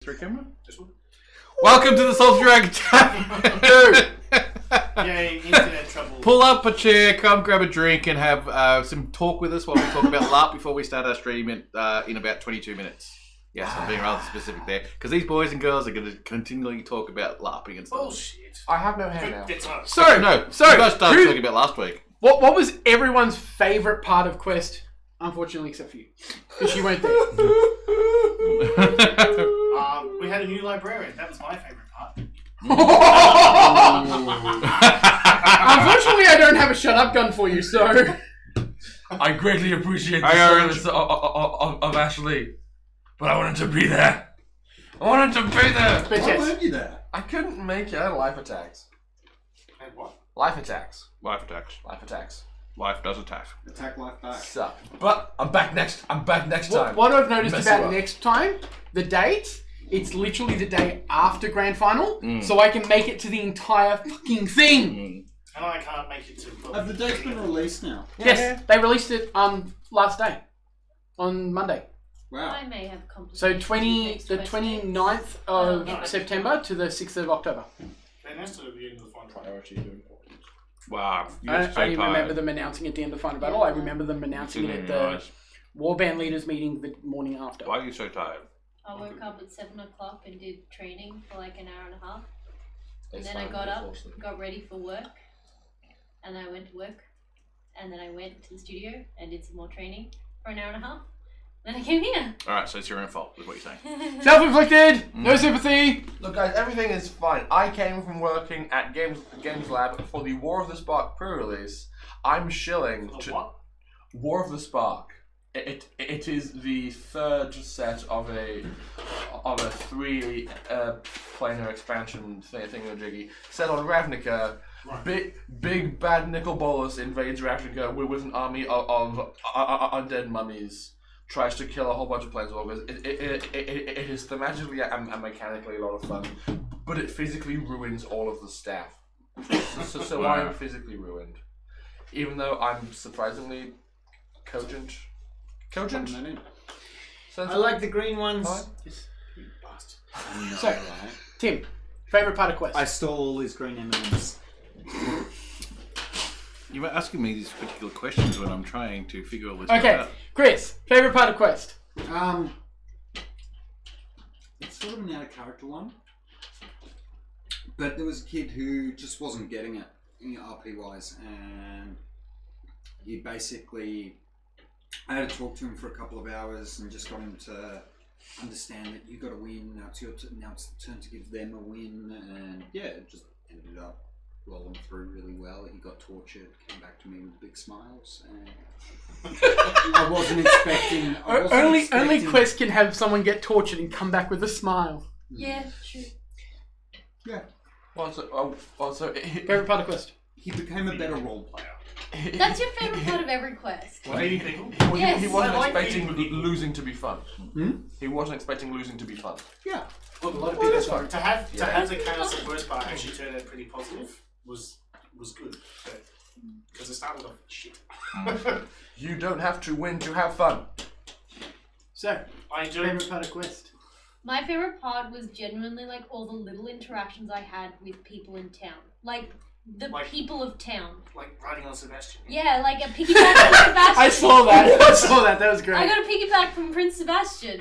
Three camera? This one? Welcome to the Salty Dragon Tavern! Yay, internet trouble. Pull up a chair, come grab a drink, and have some talk with us while we talk about LARP before we start our stream in about 22 minutes. Yes, I'm being rather specific there. Because these boys and girls are going to continually talk about LARPing and stuff. Bullshit. I have no hand now. So you guys started talking about last week. What was everyone's favourite part of Quest? Unfortunately, except for you. Because you weren't there. We had a new librarian. That was my favourite part. Unfortunately, I don't have a shut-up gun for you, so... I greatly appreciate the service of Ashley, but I wanted to be there. But Why yes. weren't you there? I couldn't make it. I had life attacks. And what? Life attacks. Life attacks. Life attacks. Life does attack. Attack life back. Suck. But I'm back next time. What I've noticed Mess about you up. next time, the date, it's literally the day after Grand Final, so I can make it to the entire fucking thing. And I can't make it to... Have the dates been released now? Yes, they released it last day, on Monday. Wow. I may have So complications. 29th of September to the 6th of October. Then that's to the end of the final. Priority to important. Wow. I didn't remember them announcing at the end of the final battle. I remember them announcing it at the Warband Leaders meeting the morning after. Why are you so tired? I woke up at 7 o'clock and did training for like an hour and a half. And It's then I fine, got don't up, fall asleep. got ready for work. And I went to work. And then I went to the studio and did some more training for an hour and a half. Then I came here. Alright, so it's your own fault, is what you're saying. Self-inflicted! No sympathy! Look, guys, everything is fine. I came from working at Games Lab for the War of the Spark pre-release. I'm shilling to What? War of the Spark. It is the third set of a 3-planar expansion thingamajiggy set on Ravnica. Right. Big bad Nicol Bolas invades Ravnica with an army of undead mummies. Tries to kill a whole bunch of planeswalkers. It is thematically and mechanically a lot of fun, but it physically ruins all of the staff. So I'm physically ruined, even though I'm surprisingly cogent. Cogent. I like the green ones. Fine. You bastard. So, Tim, favourite part of Quest? I stole all his green M&Ms. You were asking me these particular questions when I'm trying to figure all this Okay, out. Chris, favourite part of Quest? It's sort of an out of character one. But there was a kid who just wasn't getting it, RP wise, and he basically, I had to talk to him for a couple of hours and just got him to understand that you got to win. Now it's the turn to give them a win, and yeah, it just ended up rolling through really well. He got tortured, came back to me with big smiles, and I wasn't expecting. Only Quest can have someone get tortured and come back with a smile. Yeah, true. Yeah, Favourite part of Quest? he became a better role player. That's your favourite part of every quest. Meeting people. Yes. He wasn't I like expecting meeting people. losing to be fun. He wasn't expecting losing to be fun. Yeah. Look, a lot of people to have the chaos and worst part actually turn out pretty positive was good. Because it started off shit. You don't have to win to have fun. So, I enjoyed favourite part of Quest? My favourite part was genuinely like all the little interactions I had with people in town. Like the people of town. like riding on Sebastian. Yeah, like a piggyback from Sebastian. I saw that. That was great. I got a piggyback from Prince Sebastian.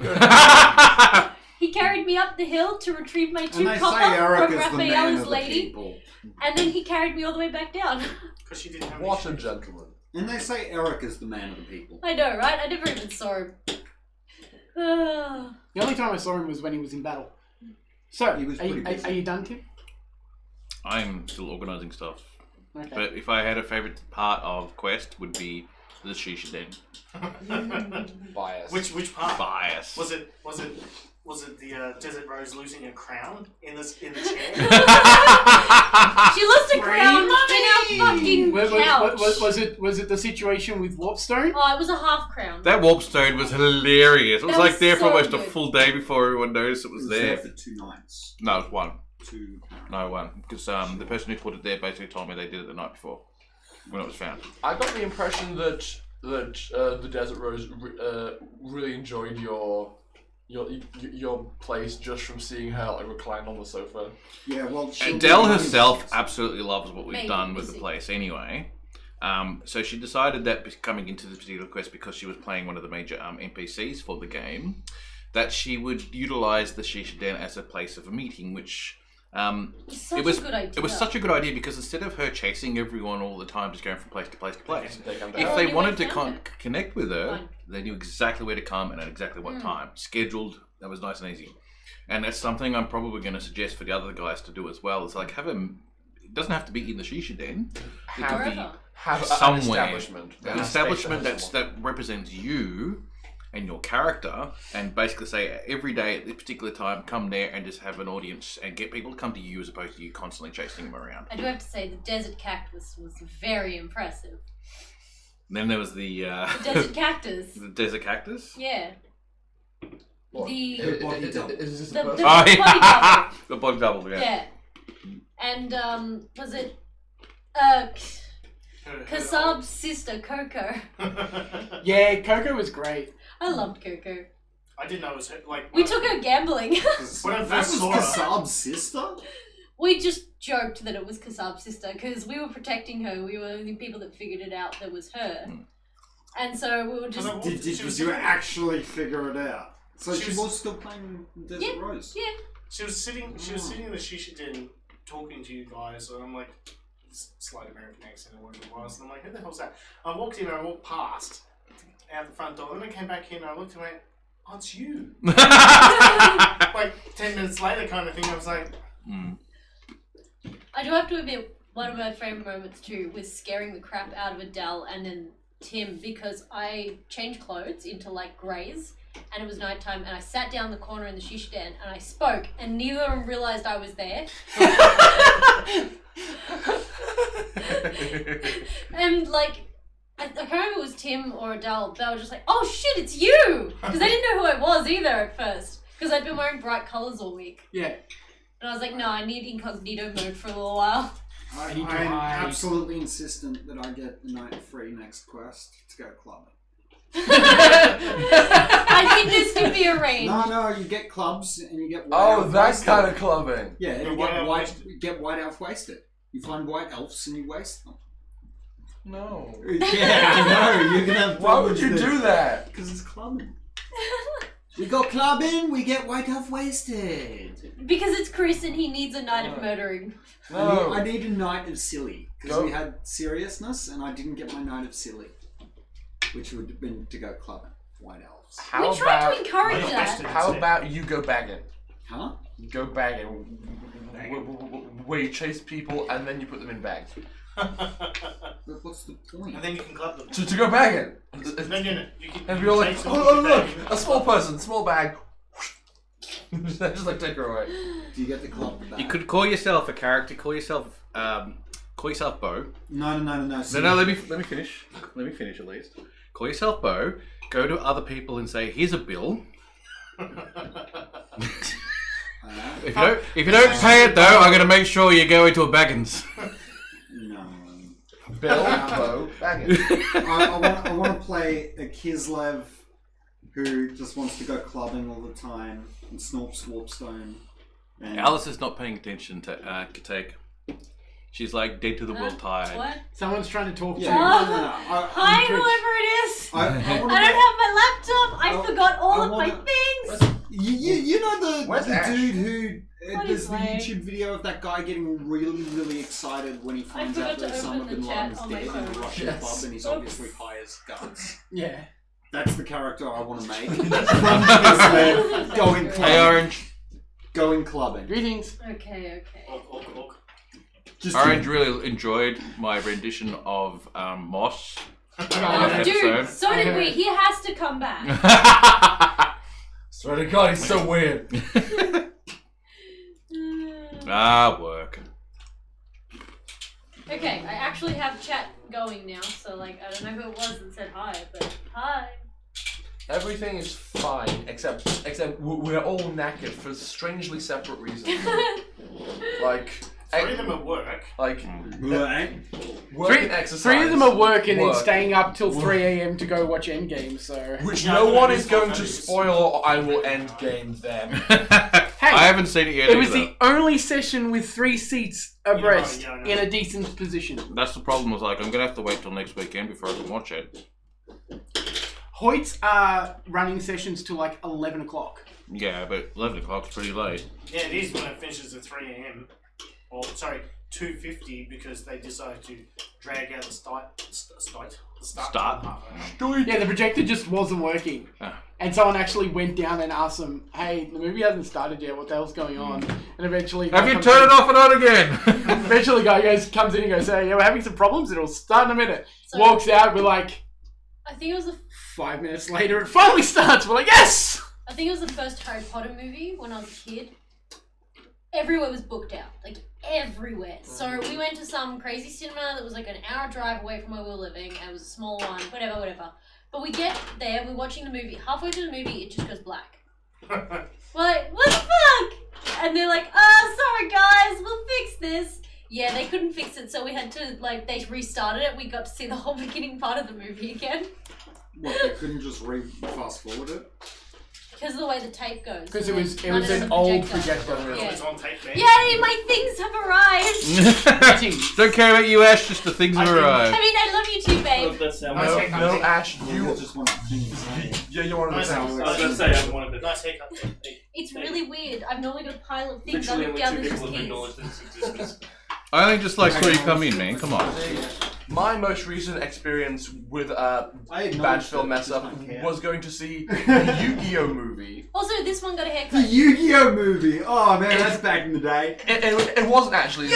He carried me up the hill to retrieve my 2 And they say copper Eric from is the man Raphael's of the lady, people. and then he carried me all the way back down. Because she didn't have What a any gentleman. And they say Eric is the man of the people. I know, right? I never even saw him. The only time I saw him was when he was in battle. So, He was pretty busy. are you done, Tim? I'm still organising stuff. Okay. But if I had a favourite part of Quest, would be the Shisha Den. Bias. Which part? Bias. Was it the Desert Rose losing a crown in the chair? She lost a crown in our fucking couch. Was it the situation with Warpstone? Oh, it was a half crown. That Warpstone was hilarious. It was That like was there for so almost a good. full day before everyone noticed it was there. for 2 nights. No, it was one. 2. No, one. Because the person who put it there basically told me they did it the night before when it was found. I got the impression that the Desert Rose really enjoyed your your place just from seeing her like reclined on the sofa. Yeah, well, Adele herself absolutely loves what we've Maybe, done with we'll the see. place anyway. So she decided that coming into this particular quest, because she was playing one of the major NPCs for the game, that she would utilize the Shisha Den as a place of a meeting, which Such a good idea. it was such a good idea because instead of her chasing everyone all the time, just going from place to place to place, They come if down. they you wanted went to down there. connect with her, Fine. they knew exactly where to come and at exactly what time. Scheduled, that was nice and easy. And that's something I'm probably going to suggest for the other guys to do as well. It's like have them. It doesn't have to be in the Shisha Den. It could be Wherever. Have an somewhere. establishment. An A establishment space that represents you and your character, and basically say every day at this particular time, come there and just have an audience and get people to come to you as opposed to you constantly chasing them around. I do have to say the desert cactus was very impressive. And then there was the Desert cactus. the desert cactus. Yeah. What? The body double. Is this The- a person? the- Oh body yeah, double. the body double. Yeah. yeah. And was it Kasab's sister Coco? Yeah, Coco was great. I loved Coco. I didn't know it was her. Like We took her gambling. when I That first was saw her. Kasab's sister? We just joked that it was Kasab's sister because we were protecting her. We were the people that figured it out that was her. And so we were just... Well, Did she was you sitting- actually figure it out? So She she was- was still playing Desert Yeah, Rose? yeah. She was sitting in the shisha den talking to you guys, and I'm like, this slight American accent or whatever it was, and I'm like, who the hell's that? I walked in, I walked past out the front door, then I came back in, and I looked and went, oh, it's you. Like 10 minutes later, kind of thing. I was like, I do have to admit, one of my favourite moments too was scaring the crap out of Adele and then Tim, because I changed clothes into like greys and it was nighttime and I sat down in the corner in the shisha den and I spoke and neither of them realised I was there. And like, I can't remember if it was Tim or Adele, they were just like, oh shit, it's you! Because they didn't know who I was either at first. Because I'd been wearing bright colours all week. Yeah. And I was like, no, I need incognito mode for a little while. And you I'm hide. absolutely insistent that I get the night free next quest to go clubbing. I think this could be arranged. No, you get clubs and you get white Oh, elf that wasted. kind of clubbing. Yeah, and The you white get elf white, wasted. you get white elf wasted. You find white elves and you waste them. No. Yeah, I know, you're gonna have Why would you do that? Because it's clubbing. We go clubbing, we get white elf wasted. Because it's Chris and he needs a night of murdering. No. I need a night of silly. Because Go. we had seriousness and I didn't get my night of silly. Which would have been to go clubbing. White elves. How We tried about to encourage I that. don't how about you go bagging? Huh? Go bagging. Where you chase people and then you put them in bags. But what's the point? and then you can club them. To go bagging. No. You can. And you we're all can like, take oh, them, look, you can a small person, small bag. Just like take her away. Do you get the club back? You could call yourself a character. Call yourself Bo. No. No. Let me finish. Let me finish at least. Call yourself Bo. Go to other people and say, "Here's a bill. If you don't pay it though, I'm gonna make sure you go into a Baggins." No. Bill, Bo, bagging. I want to play a Kislev who just wants to go clubbing all the time and snort Swarpstone. And Alice is not paying attention to Katake. She's like dead to the world tired. What? Someone's trying to talk to Yeah, you. no. Hi, whoever it is. I I wanna don't go- have my laptop. I I- forgot all I of my wanna- things. You know Where's the Ash? dude who What there's is the my- YouTube video of that guy getting really excited when he finds forgot out to that Osama open the bin chat Laden is on my dead in a phone. Russian Yes. pub and he's Oops. obviously high as guns. Yeah. That's the character I want to make. From Kislev, going Hey clubbing. Orange. Going clubbing. Greetings. Okay. Orc. Just Orange really enjoyed my rendition of Moss. Oh, dude, episode. so did we. He has to come back. Swear to God, he's so weird. Work. Okay, I actually have chat going now, so like I don't know who it was that said hi, but hi. Everything is fine, except we're all knackered for strangely separate reasons. Like, Three of them at work. Like, Right. work and exercise. Three of them are work and then Work. staying up till 3 a.m. to go watch Endgame, so... Which Yeah, no I one think is it's going not to values. spoil, or I will end game them. I haven't seen it yet. It was either. the only session with 3 seats abreast Yeah, I know. in a decent position. That's the problem. Was like I'm gonna have to wait till next weekend before I can watch it. Hoyt's are running sessions till like 11 o'clock. Yeah, but 11 o'clock's pretty late. Yeah, it is when it finishes at 3 a.m. Or, sorry, 2:50 because they decided to drag out the start. Start? time half an hour. Yeah, the projector just wasn't working. Ah. And someone actually went down and asked them, hey, the movie hasn't started yet, what the hell's going on? And eventually... Have you turned it off and on again? Eventually the guy comes in and goes, hey, yeah, we're having some problems, it'll start in a minute. So- Walks out, we're like, I think it was the 5 minutes later, it finally starts. We're like, yes! I think it was the first Harry Potter movie when I was a kid. Everywhere was booked out, like everywhere. So we went to some crazy cinema that was like an hour drive away from where we were living, and it was a small one, whatever. But we get there, we're watching the movie. Halfway through the movie, it just goes black. We're like, what the fuck? And they're like, sorry guys, we'll fix this. Yeah, they couldn't fix it, so we had to, like, they restarted it. We got to see the whole beginning part of the movie again. What, they couldn't just fast forward it? Because of the way the tape goes. Because it was None of an them old projector. projector. Yeah. It's on tape, man. Yay, my things have arrived! Don't care about you, Ash. Just the things have I arrived. mean, I love you too, babe. That's how Nice haircut. No, Ash, You you... just want things. Yeah, you're one of Nice the haircut. I was going to say, I'm one of the. Nice haircut. It's really weird. I've normally got a pile of things Literally under only down two the people have keys. acknowledged its existence. I only just like saw you come in, man. Come on. My most recent experience with I bad acknowledge film that, mess just up don't care. was going to see the Yu-Gi-Oh movie. Also, this one got a The haircut. Yu-Gi-Oh movie! Oh man, that's back in the day. It wasn't actually.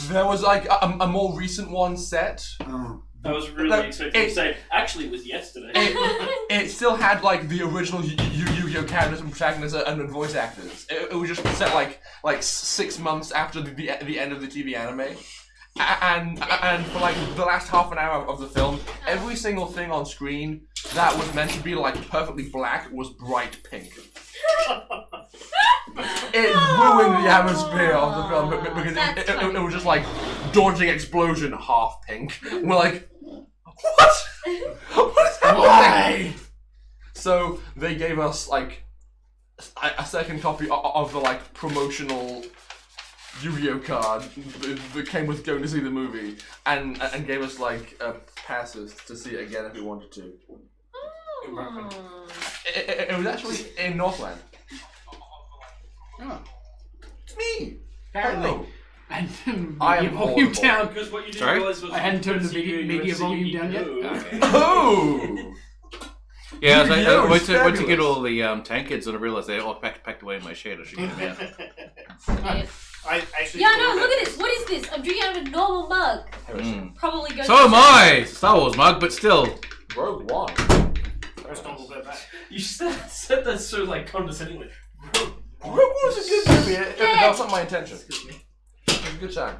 There was like a more recent one set. Oh. I was really Like, expecting you to say, actually, it was yesterday. It still had like the original Yu-Gi-Oh characters and protagonists and voice actors. It was just set like 6 months after the end of the TV anime. And for like the last half an hour of the film, every single thing on screen that was meant to be like perfectly black was bright pink. It ruined the atmosphere of the film because That's it funny. was just like daunting explosion, half pink. And we're like, what? What is happening? Why? So they gave us like a second copy of the like promotional Yu-Gi-Oh card that came with going to see the movie, and gave us like passes to see it again if we wanted to. Oh. It was actually in Northland. Oh, It's me. apparently. Hello. And I am media volume horrible. down. Because what you didn't Sorry? realize was I hadn't turned the you went to media see volume down yet. Yu-Gi-Oh! Oh. Yeah, I was like, Yu-Gi-Oh I went is to get fabulous. all the tankards and I realised they're all packed away in my shed. I should get them out. Yeah. I actually. Yeah, no, look at this. What is this? I'm drinking out of a normal mug. Mm. Probably goes. So am I! Star Wars mug, but still. Rogue One. First one will go back. You said that so like condescendingly. Rogue One was a good movie. That was not my intention. It was a good time.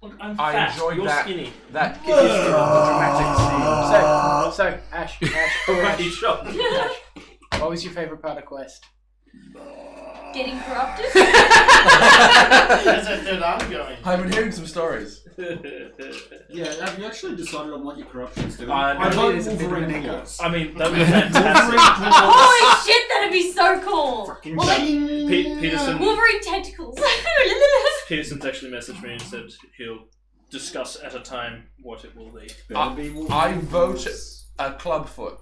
Look, I'm I fat. enjoyed You're that. skinny. That is the dramatic scene. So, Ash, Right, shot. what was your favourite part of Quest? Getting corrupted. How's that third arm going? I've been hearing some stories. Yeah, have you actually decided on what your corruption's doing? I I vote It's a bit of Wolverine an echo. claws. I mean, that would be fantastic. Holy shit, that'd be so cool. Fucking Well, like, Peterson Wolverine tentacles. Peterson's actually messaged me and said he'll discuss at a time what it will be. I vote a clubfoot.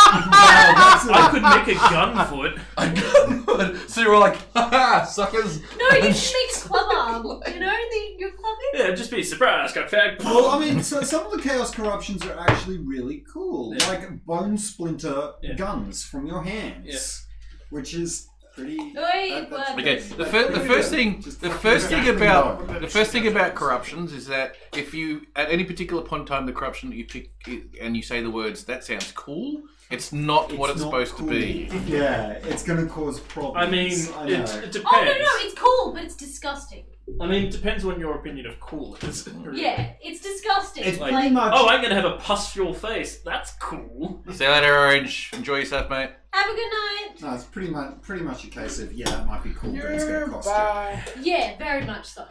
I could make a gun foot. A gunfoot. So you were like, haha, suckers. No, you should make a club arm. You know, your club is? Yeah, just be surprised, got fag. Well, I mean, so some of the Chaos corruptions are actually really cool. Yeah. Like bone splinter Yeah. guns from your hands. Yeah. Which is pretty... Wait, what? Okay, the first thing about corruptions is that if you at any particular point in time the corruption that you pick and you say the words that sounds cool, it's not what it's not supposed cool. to be. Yeah, it's going to cause problems. I mean, I it know. depends. Oh, no, it's cool, but it's disgusting. I mean, it depends on your opinion of cool is. Yeah, it's disgusting. It's like- pretty much... Oh, I'm gonna have a pustule face. That's cool. See you later, Orange. Enjoy yourself, mate. Have a good night. No, it's pretty much a case of that might be cool, but it's going to cost Bye. Yeah, very much so.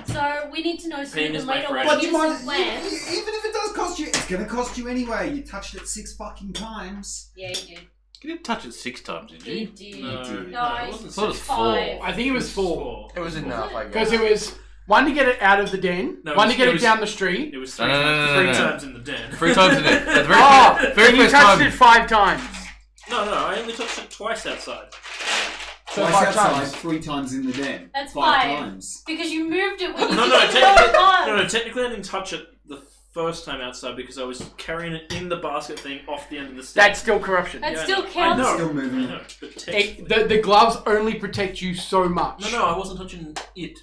So we need to know sooner Pain is than my later friend. what But you Houston might, plans. even if it does cost you, it's going to cost you anyway. You touched it 6 fucking times. Yeah, you did. You didn't touch it 6 times, did You you? did. No, did. No, it wasn't I thought it was 6. 4. 5. I think it was 4. It was enough, I Because guess. it was 1 to get it out of the den, No, 1 to get it it was- down the street. It was No, 3 no, no, times, no, three no, no. times in the den. 3 times in it. At the very, Oh, very and you first touched time. it 5 times. No, I only touched it twice outside. So Twice 5 outside, times. 3 times in the den. That's 5 5. times. Because you moved it when you No, didn't know it was. technically I didn't touch it the first time outside because I was carrying it in the basket thing off the end of the stick. That's still corruption. That Yeah, still I know. counts. I know. Still moving. I know, but technically... The gloves only protect you so much. No, I wasn't touching it.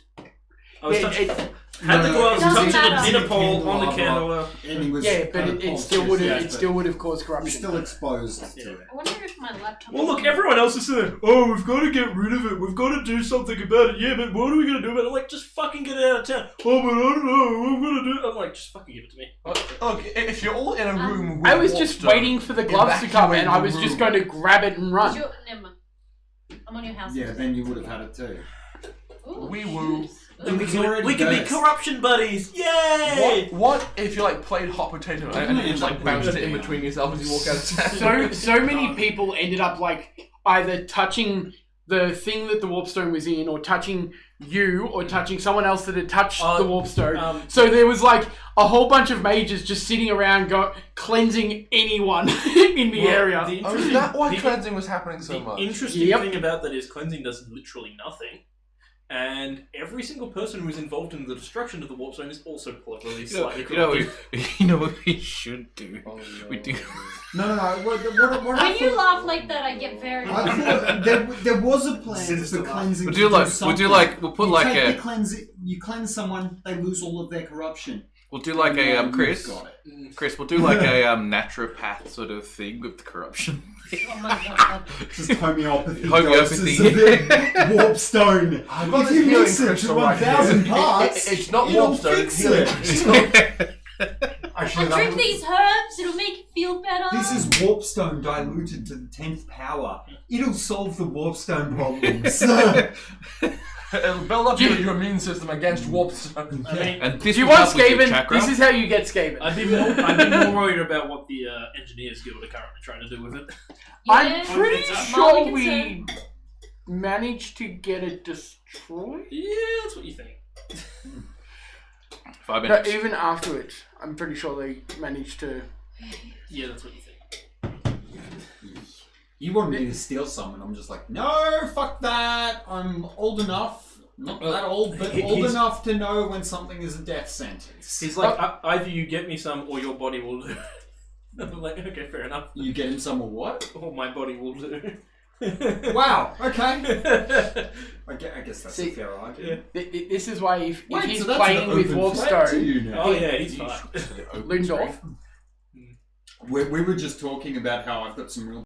I was It- touching... it- Had the gloves Doesn't touching matter. a dinner pole on the Candelabra. candle. And he was yeah, but kind of it still pulsed, would have yeah, it but still would have caused You're corruption. still exposed Yeah. to it. I wonder if my laptop. Well, look, everyone else is saying, "Oh, we've got to get rid of it. We've got to do something about it." Yeah, but what are we going to do about it? I'm like, just fucking get it out of town. Oh, but I don't know. What I'm going to do. I'm like, just fucking give it to me. Look, if you're all in a room with I was just Warpstone, waiting for the gloves to come, and I was just going to grab it and run. Never mind. I'm on your house. Yeah, then you would have had it too. Ooh, Wee woo. shoes. It was already We can be burst. corruption buddies. Yay! What if you played hot potato and you just bounced it in Yeah. between yourself as you walk out of town? So many people ended up either touching the thing that the warpstone was in, or touching you, or touching someone else that had touched the warpstone. So there was a whole bunch of mages just sitting around cleansing anyone in the area. The Oh, is that why cleansing was happening so much? The interesting Yep. thing about that is cleansing does literally nothing. And every single person who is involved in the destruction of the warpstone is also cleverly slightly corrupted. You know what we should do? We do. No. What When I you thought- laugh like that, I get very. I thought there was a plan Sinister for laugh. cleansing. We'll to do like something. we'll You take the cleanse. You cleanse someone, they lose all of their corruption. we'll do like Yeah, a you've Chris. got it. Chris, we'll do like a naturopath sort of thing with the corruption. Oh my god. Just homeopathy. Homeopathy. Doses of it. Warpstone. I've got If this you healing mix it to crystal right 1,000 here. parts, It's not it'll Warpstone, fix it's healing it. crystal. Actually, And drink these herbs, it'll make you feel better. This is warpstone diluted to the 10th power. It'll solve the warpstone problems. It'll build up your immune system against Warpstone. I mean, And this If you will want help with your Skaven, chakra. this is how you get Skaven. I'd be more worried about what the Engineers Guild are currently trying to do with it. I'm Yeah. pretty It's sure mildly we managed to get it destroyed. Yeah, that's what you think. 5 No, minutes. even afterwards, I'm pretty sure they managed to. Yeah, that's what you think. You want me to steal something? I'm just like, no, fuck that. I'm old enough, not that old, but old He's- enough to know when something is a death sentence. He's like, either you get me some or your body will do. I'm like, okay, fair enough. You get him some or what? Or my body will do. Wow. Okay. I guess that's See, a fair argument. This is why if Wait, he's so that's playing an with open threat to Warpstone, you now. Oh yeah, he's fine. Lindorf, We were just talking about how I've got some real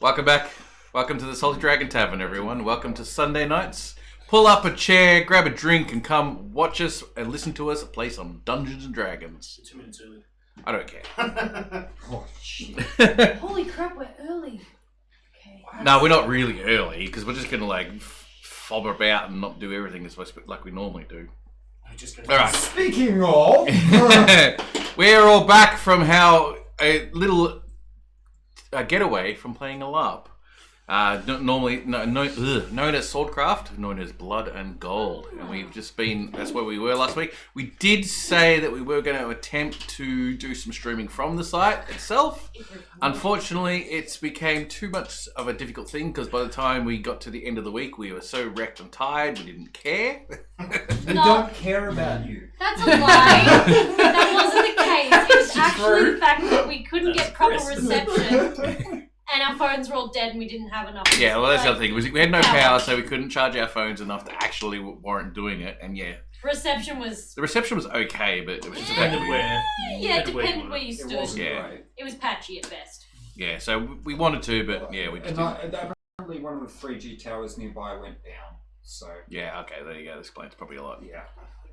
Welcome back. Welcome to the Salty Dragon Tavern, everyone. Welcome to Sunday nights. Pull up a chair, grab a drink, and come watch us and listen to us play some Dungeons and Dragons. 2 minutes early. I don't care. Oh, shit. Holy crap, we're early. Okay. No, we're not really early because we're just gonna like fob about and not do everything as like we normally do. All right. Speaking of, We're all back from a little getaway from playing a LARP. Normally known as Swordcraft, known as Blood and Gold. And we've just been, that's where we were last week. We did say that we were going to attempt to do some streaming from the site itself. Unfortunately, it's became too much of a difficult thing because by the time we got to the end of the week, we were so wrecked and tired, we didn't care. we don't care about you. That's a lie. That wasn't the case. It was actually the fact that we couldn't get proper reception. And our phones were all dead and we didn't have enough. Yeah, well, that's the other thing. We had no power, so we couldn't charge our phones enough to actually warrant doing it. And yeah. Reception was... The reception was okay, but it was just Depended where. Yeah, it depended where you stood. It wasn't Yeah. great. It was patchy at best. Yeah, so we wanted to, but yeah, we just didn't. Apparently one of the 3G towers nearby went down, so... Yeah, okay, there you go. That explains probably a lot. Yeah.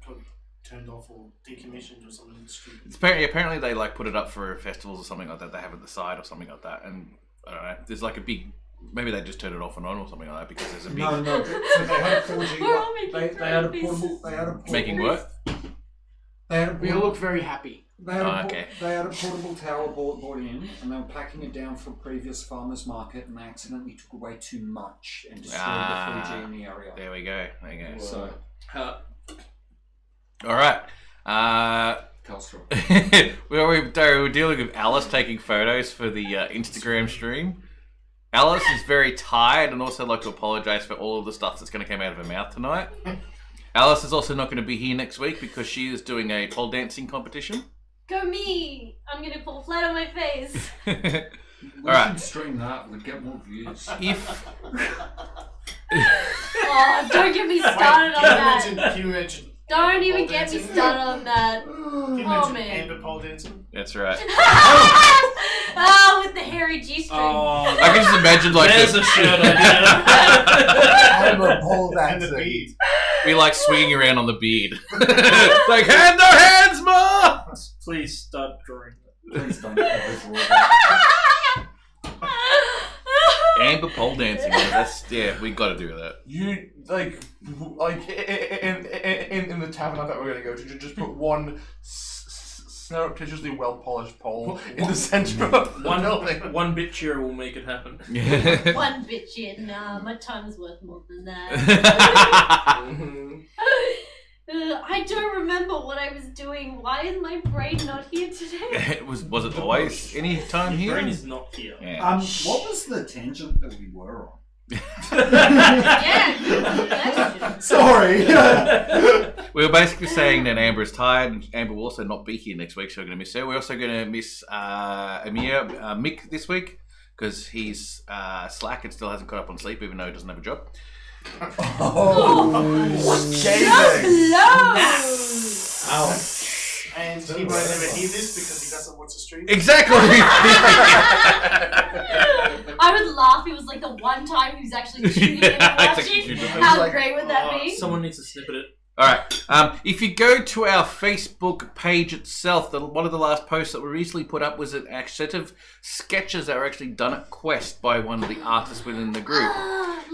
Probably turned off or decommissioned or something stupid. It's apparently they like put it up for festivals or something like that. They have it at the side or something like that. And I don't know, there's like a big... Maybe they just turn it off and on or something like that because there's a big... No, so they had a 4G... We're all making they had a portable... Making what? They had a We all look very happy. They had, okay. They had a portable tower brought in, and they were packing it down for a previous farmer's market, and they accidentally took away too much and destroyed the 3G in the area. There we go. There you go. So, All right. Telstra. we were dealing with Alice taking photos for the Instagram stream. Alice is very tired and also like to apologise for all of the stuff that's going to come out of her mouth tonight. Alice is also not going to be here next week because she is doing a pole dancing competition. Go me! I'm going to fall flat on my face. We Alright. should stream that, we'd get more views. If Oh, don't get me started on that. Can you imagine? Don't even pole get me dancing? started on that. Can you Oh, imagine man. Amber pole dancing? that's right. Oh, with the hairy G-string. Oh, I can just imagine like there's this. a shirt idea. I'm a pole And the bead. We like swinging around on the bead. Like hand no hands, ma. Please start drawing that. Please don't ever draw that. Amber pole dancing. That's we got to do that. You like in the tavern that we're gonna go to, just put one surreptitiously well polished pole in the center of the building. One bit cheer will make it happen. One bitch in. Nah, my time is worth more than that. I don't remember what I was doing. Why is my brain not here today? was it always any time Your brain here? is not here. Yeah. What was the tangent that we were on? Yeah, good question. Sorry. We were basically saying that Amber is tired, and Amber will also not be here next week, so we're going to miss her. We're also going to miss Mick this week because he's slack and still hasn't caught up on sleep, even though he doesn't have a job. And he won't ever hear this because he doesn't watch the stream. Exactly. I would laugh. It was like the one time he was actually tuning in and watching. How great would that be? Someone needs to snippet it. All right. If you go to our Facebook page itself, one of the last posts that we recently put up was a set of sketches that were actually done at Quest by one of the artists within the group.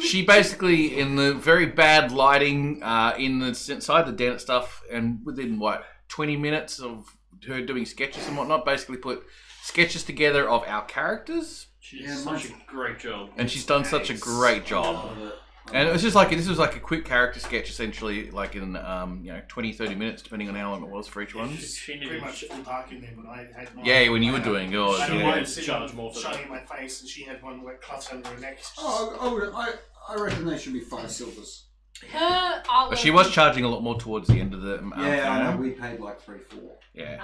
She basically, in the very bad lighting, inside the den and stuff, and within 20 minutes of her doing sketches and whatnot, basically put sketches together of our characters. She's such a great job. And she's done such a great job. And it was just like, this was like a quick character sketch, essentially, like in 20, 30 minutes, depending on how long it was for each one. She Pretty needed much full dark in there, but I had mine. Yeah, when you were doing yours. I had Yeah. mine Yeah. sitting Charge more for shining in my face, and she had one like clutched under her neck. I reckon they should be 5 silvers. Her artwork. But she was charging a lot more towards the end of the Yeah, I know. film. We paid like 3-4. Yeah.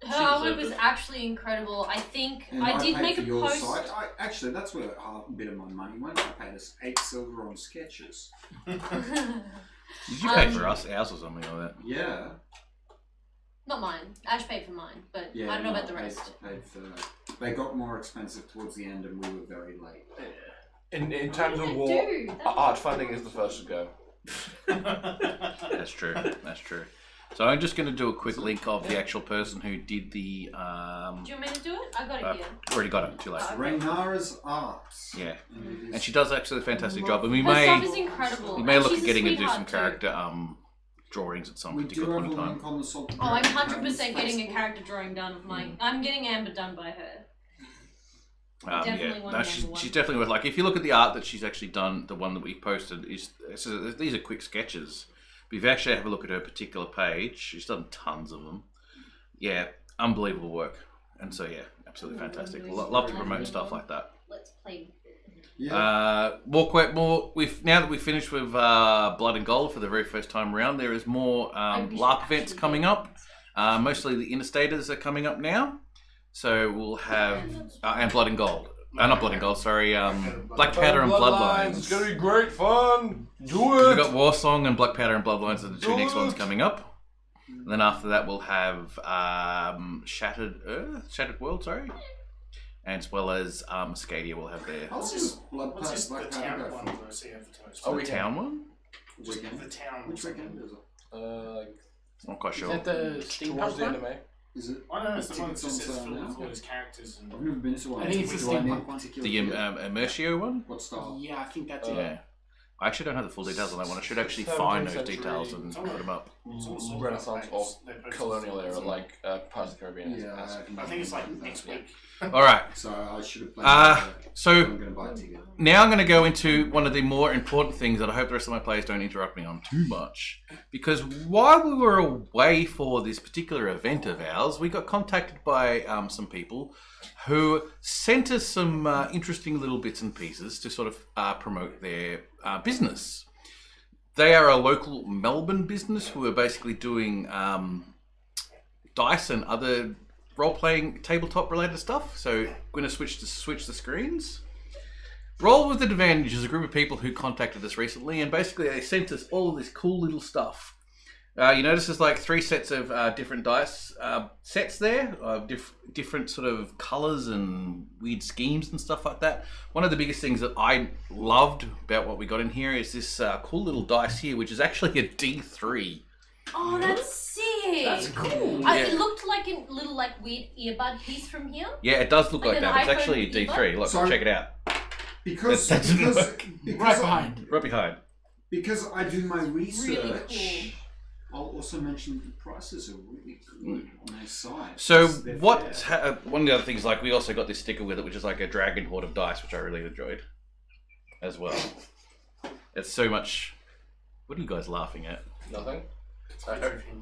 Her artwork was actually incredible. I think And I did paid make for a your post. site. Actually, that's where a bit of my money went. I paid us 8 silver on sketches. Did you pay for ours or something like that? Yeah. Not mine. Ash paid for mine, but Yeah. I don't know no, about the I rest. paid for They got more expensive towards the end, and we were very late. In terms of war, Dude, art funding is the first to go. That's true. That's true. So I'm just going to do a quick link of the actual person who did the. do you want me to do it? I got it here. Already got it. Too late. Rainara's Arts. Yeah, and she does actually a fantastic job. And we Her stuff may is incredible. look She's at a getting her to do some sweetheart, too. character drawings at some We do particular have point a in time. link on the Salt. Oh, I'm 100% getting a character drawing done of mine. I'm getting Amber done by her. Definitely one no, of she's number one. definitely worth. Like, if you look at the art that she's actually done, the one that we posted these are quick sketches. But if you actually have a look at her particular page, she's done tons of them. Yeah, unbelievable work. And so yeah, absolutely fantastic. Love to promote stuff like that. Let's play. Yeah. More. Now that we've finished with Blood and Gold for the very first time around, there is more LARP events coming up. Mostly the Interstaters are coming up now. So we'll have and Blood and Gold. Not Blood and Gold. Sorry, Black Powder and Bloodlines. It's gonna be great fun. Do We've it. got Warsong and Black Powder and Bloodlines are the two next ones coming up. And then after that we'll have Shattered World, sorry. And as well as Scadia will have their What's this Blood What's this, Black the Powder town go one for? that I see advertised? the town one. Weekend. The town. Which weekend is it? I'm not quite Is sure. that the steampunk Towards the one? anime. Is it? I don't know, it's the one that Tickets just on says sale full now? of all his characters and... I've never been to one. I think it's the Do I need steampunk one? The Immercio one. What style? Yeah, I think that's it. Yeah. I actually don't have the full details on that one. I should actually 17th find those century. details and put them up. Renaissance or colonial era, like Pirates of the Caribbean. Yeah, I think it's like next week. All right. So I should have planned. So I'm going to buy a ticket. now I'm going to go into one of the more important things that I hope the rest of my players don't interrupt me on too much. Because while we were away for this particular event of ours, we got contacted by some people who sent us some interesting little bits and pieces to sort of promote their business. They are a local Melbourne business who are basically doing dice and other role-playing tabletop related stuff. So I'm going to switch the screens. Roll with Advantage is a group of people who contacted us recently, and basically they sent us all of this cool little stuff. You notice there's like 3 sets of different dice sets there, of different sort of colours and weird schemes and stuff like that. One of the biggest things that I loved about what we got in here is this cool little dice here, which is actually a D3. Oh, that's sick. That's cool. It looked like a little like weird earbud piece from here. Yeah, it does look Like like an that. It's iPhone actually a D3. earbud? Look, Sorry. check it out. Because That doesn't because, work. because Right behind. Right behind. Because I do my Really research. I'll also mention the prices are really good on their site. So They're what? fair. One of the other things, like we also got this sticker with it, which is like a dragon horde of dice, which I really enjoyed, as well. It's so much. What are you guys laughing at? Nothing.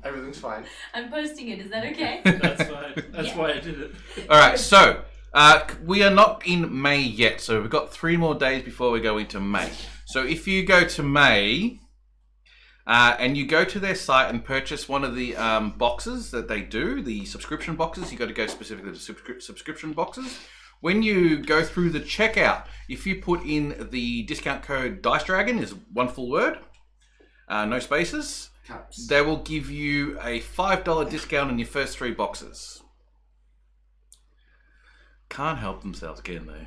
Everything's fine. I'm posting it. Is that okay? That's fine. That's Yeah. why I did it. All right, so we are not in May yet, so we've got 3 more days before we go into May. So if you go to May and you go to their site and purchase one of the boxes that they do, the subscription boxes, you got to go specifically to subscription boxes. When you go through the checkout, if you put in the discount code Dice Dragon, is one full word, no spaces. Caps. They will give you a $5 discount on your first 3 boxes. Can't help themselves again, though.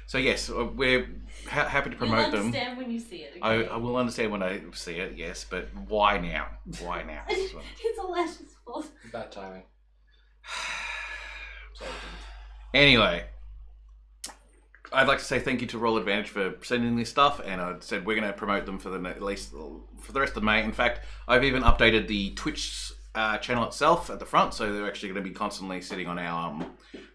So yes, we're happy to promote You'll them. understand when you see it. I Okay? will understand when I see it, yes, but why now? Why now? It's Alash's fault. Bad timing. Sorry. Anyway, I'd like to say thank you to Roll Advantage for sending this stuff, and I said we're going to promote them for at least for the rest of May. In fact, I've even updated the Twitch channel itself at the front, so they're actually going to be constantly sitting on our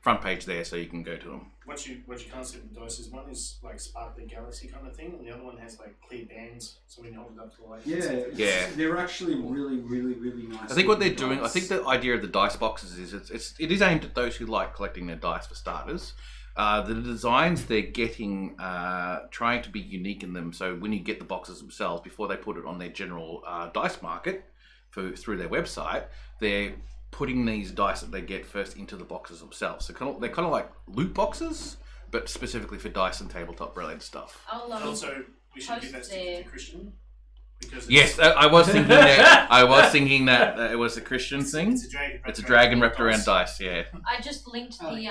front page there, so you can go to them. What you can't see with the dice is one is like sparkly galaxy kind of thing, and the other one has like clear bands, so when you hold it up to the light. Yeah. They're actually really, really, really nice. I think what they're looking doing, I dice. think the idea of the dice boxes is it is aimed at those who like collecting their dice for starters. The designs they're getting, trying to be unique in them, so when you get the boxes themselves, before they put it on their general dice market through their website, they're putting these dice that they get first into the boxes themselves. So they're kind of like loot boxes, but specifically for dice and tabletop related stuff. I'll And also, we should give that post sticker there. to Christian. Because it's, Yes, I was thinking that. I was thinking that it was a Christian thing. It's a dragon. It's a dragon wrapped around dice. Yeah. I just linked the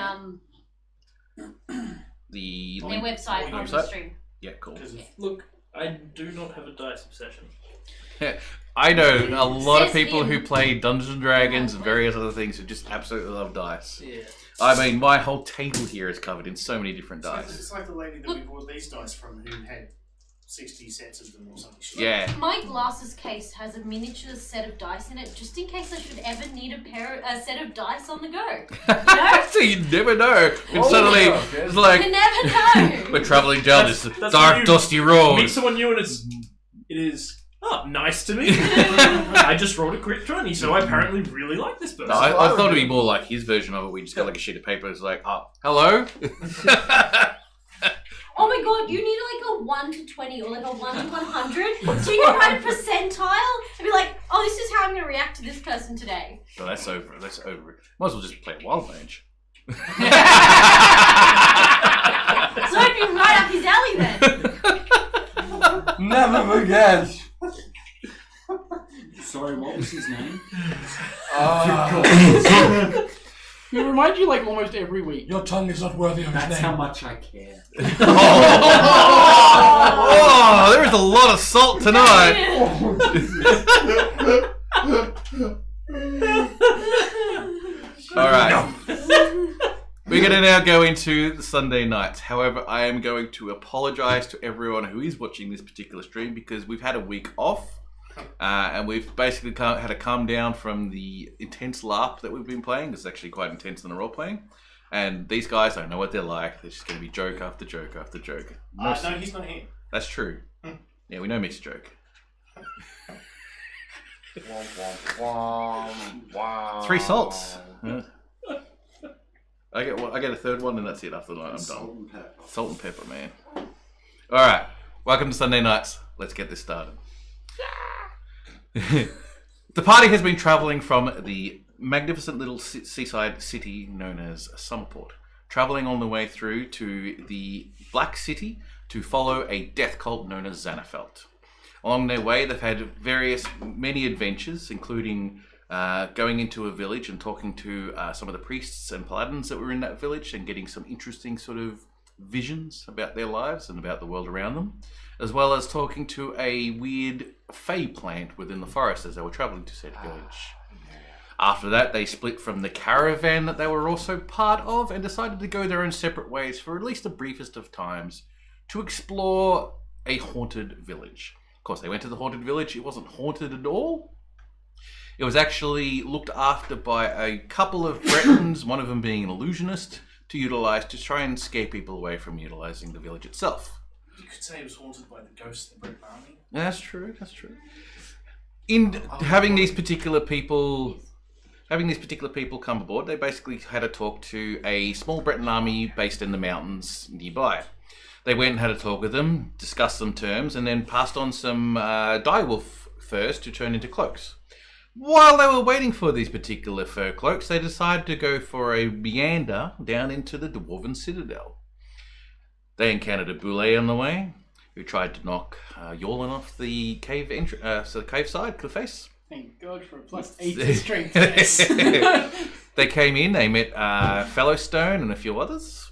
The Their link. website on the Website? stream. Yeah, cool. Look, I do not have a dice obsession. I know a lot of Says people him. who play Dungeons and Dragons and various other things who just absolutely love dice. Yeah. I mean, my whole table here is covered in so many different dice. It's like the lady that we bought these dice from who had 60 sets of them or something. Yeah. My glasses case has a miniature set of dice in it, just in case I should ever need a set of dice on the go. No? So you never know. And suddenly, it's You like, never know. we're traveling down this That's when dark, you dusty road. Meet someone new and it is nice to meet you. I just rolled a crit 20, so I apparently really like this person. No, I thought it'd be more like his version of it. We just got like a sheet of paper. It's like, hello? Oh my god, you need like a 1 to 20 or like a 1 to 100 so you can write a percentile and be like, oh, this is how I'm going to react to this person today. So that's over. That's over. Might as well just play Wild Mage. So it'd be right up his alley then. Never forget. Sorry, what was his name? He reminds you like almost every week. Your tongue is not worthy of his That's name. how much I care. Oh, there is a lot of salt tonight. All right. We're going to now go into the Sunday nights. However, I am going to apologize to everyone who is watching this particular stream because we've had a week off. And we've basically had to calm down from the intense LARP that we've been playing. It's actually quite intense in the role playing. And these guys, I know what they're like. They're just going to be joke after joke after joke. No, he's not here. That's true. Yeah, we know Mick's joke. 3 salts. Yeah. I get a third one and that's it. After that, I'm Salt done. and pepper. Salt and pepper, man. All right. Welcome to Sunday nights. Let's get this started. The party has been travelling from the magnificent little seaside city known as Summerport, travelling on the way through to the Black City to follow a death cult known as Xanafelt. Along their way, they've had many adventures, including going into a village and talking to some of the priests and paladins that were in that village and getting some interesting sort of visions about their lives and about the world around them, as well as talking to a weird fey plant within the forest as they were travelling to said village. After that, they split from the caravan that they were also part of and decided to go their own separate ways for at least the briefest of times to explore a haunted village. Of course, they went to the haunted village. It wasn't haunted at all. It was actually looked after by a couple of Bretons, one of them being an illusionist, to utilize to try and scare people away from utilizing the village itself. You could say it was haunted by the ghosts of the Britain Army. That's true. That's true. In having these particular people come aboard, they basically had a talk to a small Breton army based in the mountains nearby. They went and had a talk with them, discussed some terms, and then passed on some direwolf furs to turn into cloaks. While they were waiting for these particular fur cloaks, they decided to go for a meander down into the Dwarven Citadel. They encountered a boulet on the way, who tried to knock Yorlin off the cave cave side, cliff face. Thank God for a +8 to strength. Yes. They came in, they met Fellowstone and a few others.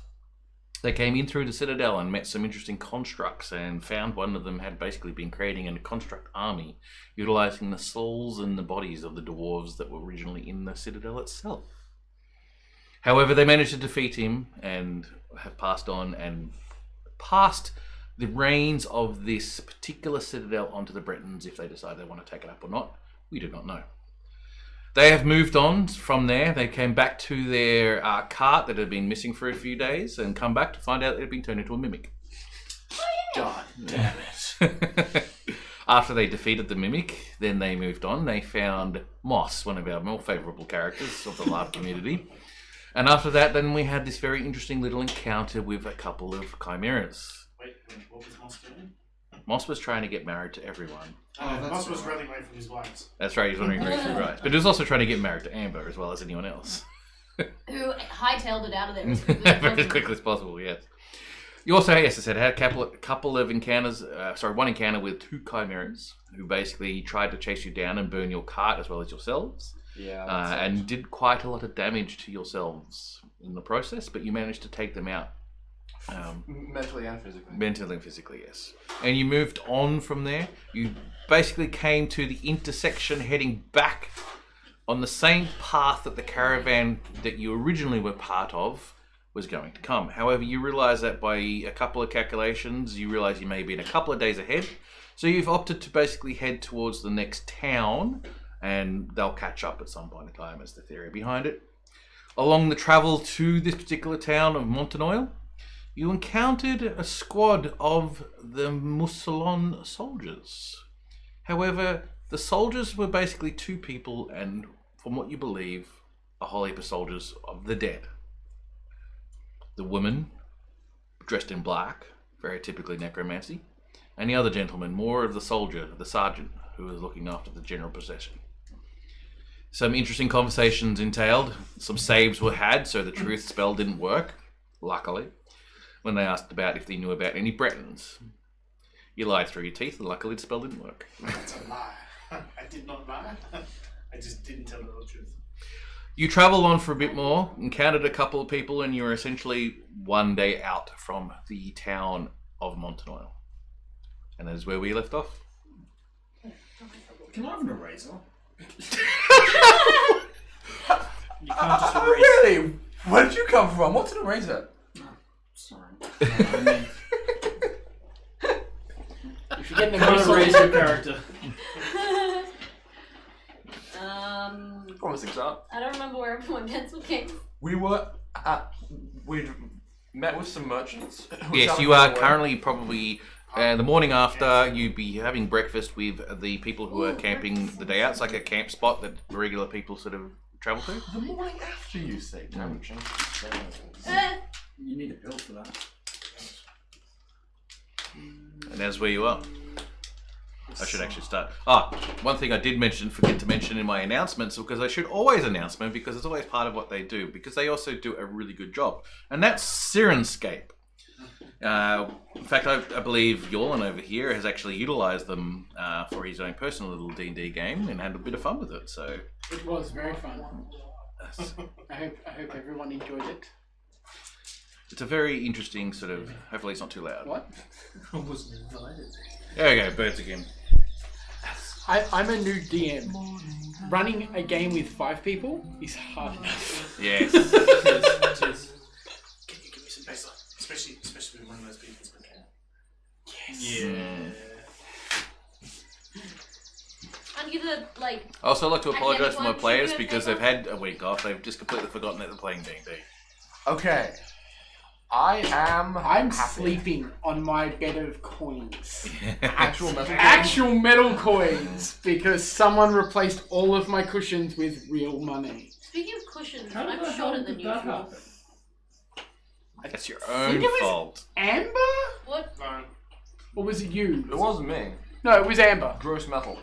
They came in through the Citadel and met some interesting constructs and found one of them had basically been creating a construct army, utilizing the souls and the bodies of the dwarves that were originally in the Citadel itself. However, they managed to defeat him and have passed on and passed the reins of this particular Citadel onto the Bretons if they decide they want to take it up or not. We do not know. They have moved on from there. They came back to their cart that had been missing for a few days and come back to find out it had been turned into a mimic. God damn it. After they defeated the mimic, then they moved on. They found Moss, one of our more favourable characters of the LARP community. And after that, then we had this very interesting little encounter with a couple of chimeras. Wait, what was Moss doing? Moss was trying to get married to everyone. Moss was running away from his wives. That's right, he's running away from right. But he was also trying to get married to Amber as well as anyone else. Who hightailed it out of there as quickly as Very possible. quickly as possible, yes. You also, yes, I said, had a couple of encounters, one encounter with 2 chimeras who basically tried to chase you down and burn your cart as well as yourselves. Yeah. And did quite a lot of damage to yourselves in the process, but you managed to take them out. Mentally and physically. Mentally and physically, yes. And you moved on from there. You basically came to the intersection heading back on the same path that the caravan that you originally were part of was going to come. However, you realise that by a couple of calculations, you realise you may be in a couple of days ahead. So you've opted to basically head towards the next town, and they'll catch up at some point in time, is the theory behind it. Along the travel to this particular town of Montanoil, you encountered a squad of the Mousselon soldiers. However, the soldiers were basically two people, and from what you believe, a whole heap of soldiers of the dead. The woman, dressed in black, very typically necromancy, and the other gentleman, more of the soldier, the sergeant, who was looking after the general procession. Some interesting conversations entailed. Some saves were had, so the truth spell didn't work, luckily, when they asked about if they knew about any Bretons. You lied through your teeth, and luckily the spell didn't work. That's a lie. I did not lie. I just didn't tell the truth. You travelled on for a bit more, encountered a couple of people, and you were essentially one day out from the town of Montanoil. And that is where we left off. Can I have an eraser? You can't just erase. Really? Where did you come from? What's an eraser? Sorry. If you're getting a Can't good erase your character. Promising start. I don't remember where my pencil came. We'd met with some merchants. Yes, you are currently probably the morning after. You'd be having breakfast with the people who are camping the day out. It's like a camp spot that regular people sort of travel to. The morning after, you say. Time change. You need a pill for that. And that's where you are. I should actually start. One thing I did forget to mention in my announcements, because I should always announce them because it's always part of what they do, because they also do a really good job. And that's Sirenscape. In fact, I believe Yorlan over here has actually utilised them for his own personal little D&D game and had a bit of fun with it. So It was very fun. I hope everyone enjoyed it. it's a very interesting sort of. Hopefully, it's not too loud. What? I wasn't invited. There we go, birds again. I'm a new DM. Running a game with 5 people is hard enough. Yes. Cheers. Can you give me some paper? Especially with one of those people that can. Yes. Yeah. I'm gonna like. I also like to apologise for my anyone players should do a because favour? they've had a week off. They've just completely forgotten that they're playing D&D. Okay. I'm happy. sleeping on my bed of coins. Actual metal. Actual metal coins, because someone replaced all of my cushions with real money. Speaking of cushions, How I'm the hell shorter did than that usual. happen? That's your think own it was- fault. Amber? What? No. Or was it you? It wasn't me. No, it was Amber. Gross metal.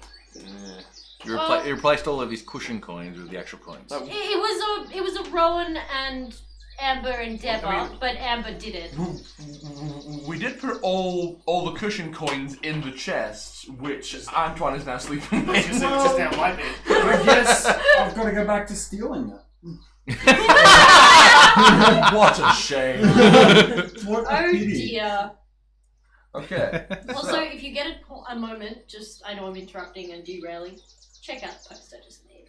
You replaced all of his cushion coins with the actual coins. No. It was a Rowan and Amber endeavor, I mean- but Amber did it. We did put all the cushion coins in the chest, which Antoine is now sleeping Just, in. just down my bed. I guess I've got to go back to stealing it. What a shame. What a Oh pity. dear. Okay. Also, if you get a moment, just I know I'm interrupting and derailing. Check out the post I just made.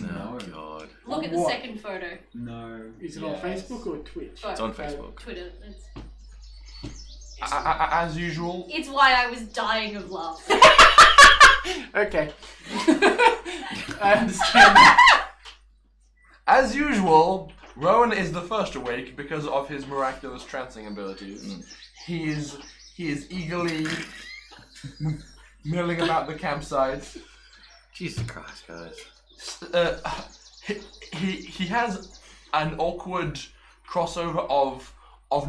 Oh, God. Look at the What? second photo. No. Is it on Facebook or Twitch? It's on Facebook. Twitter. As usual. It's why I was dying of laughter. Okay. I understand. As usual, Rowan is the first awake because of his miraculous trancing abilities. He is eagerly milling about the campsite. Jesus Christ, guys. He has an awkward crossover of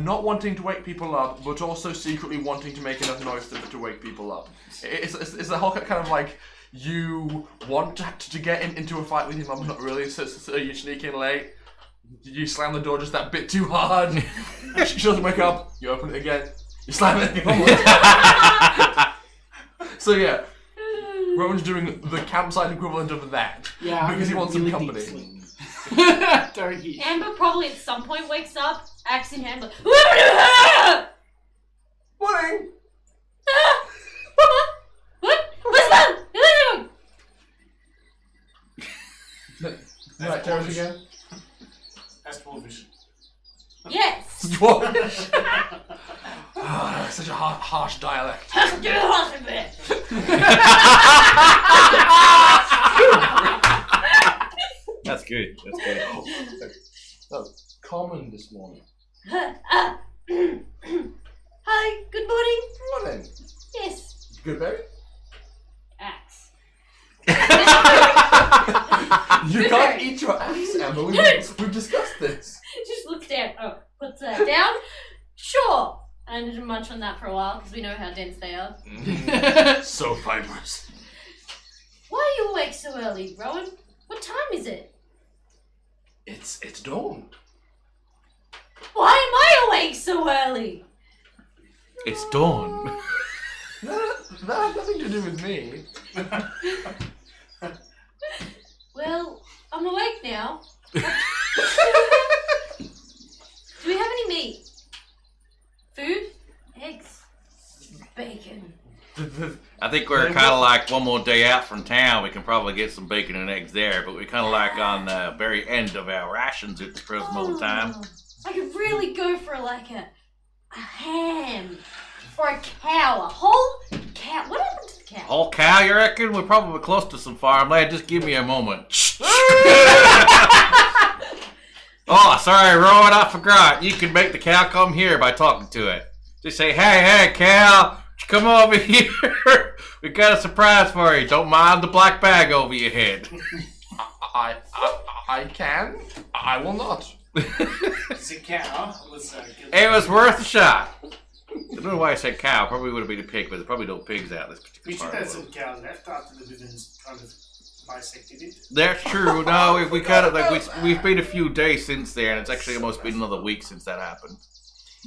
not wanting to wake people up, but also secretly wanting to make enough noise to wake people up. It's a whole kind of like, you want to get into a fight with him, but not really, so you sneak in late, you slam the door just that bit too hard, she doesn't wake up, you open it again, you slam it again. So yeah, Rowan's doing the campsite equivalent of that. Yeah, Because he wants some really company. deep sleep. Don't hiss. Amber probably at some point wakes up, axe in hand, like, Morning. what? What's that? Right, tell us again. That's dwarvish. Yes. Dwarvish. Such a harsh dialect. That's good. That's good. Common this morning. Hi, good morning. Morning. Yes. Good, baby? Axe. You can't eat your axe, Amber. We've discussed this. Just looks down. Oh, puts that down. Sure. I didn't munch on that for a while because we know how dense they are. So fibrous. Why are you awake so early, Rowan? What time is it? It's dawn. Why am I awake so early? It's dawn. That has nothing to do with me. Well, I'm awake now. Do we have any meat? Food? Eggs? Bacon? I think we're kind of like one more day out from town. We can probably get some bacon and eggs there, but we're kind of like on the very end of our rations at the present moment in time. I could really go for like a ham. Or a cow. A whole cow. What happened to the cow? Whole cow, you reckon? We're probably close to some farmland. Just give me a moment. Oh, sorry, Rowan, I forgot. You can make the cow come here by talking to it. Just say, hey, cow, come over here. We got a surprise for you. Don't mind the black bag over your head. I can. I will not. It's a cow. It was worth a shot. I don't know why I said cow. Probably would have been a pig, but there's probably no pigs out this We particular should part have of the some world. cows left after the women's kind of bisected it. That's true. No, we kind of like we've been a few days since there, and it's actually almost been another week since that happened.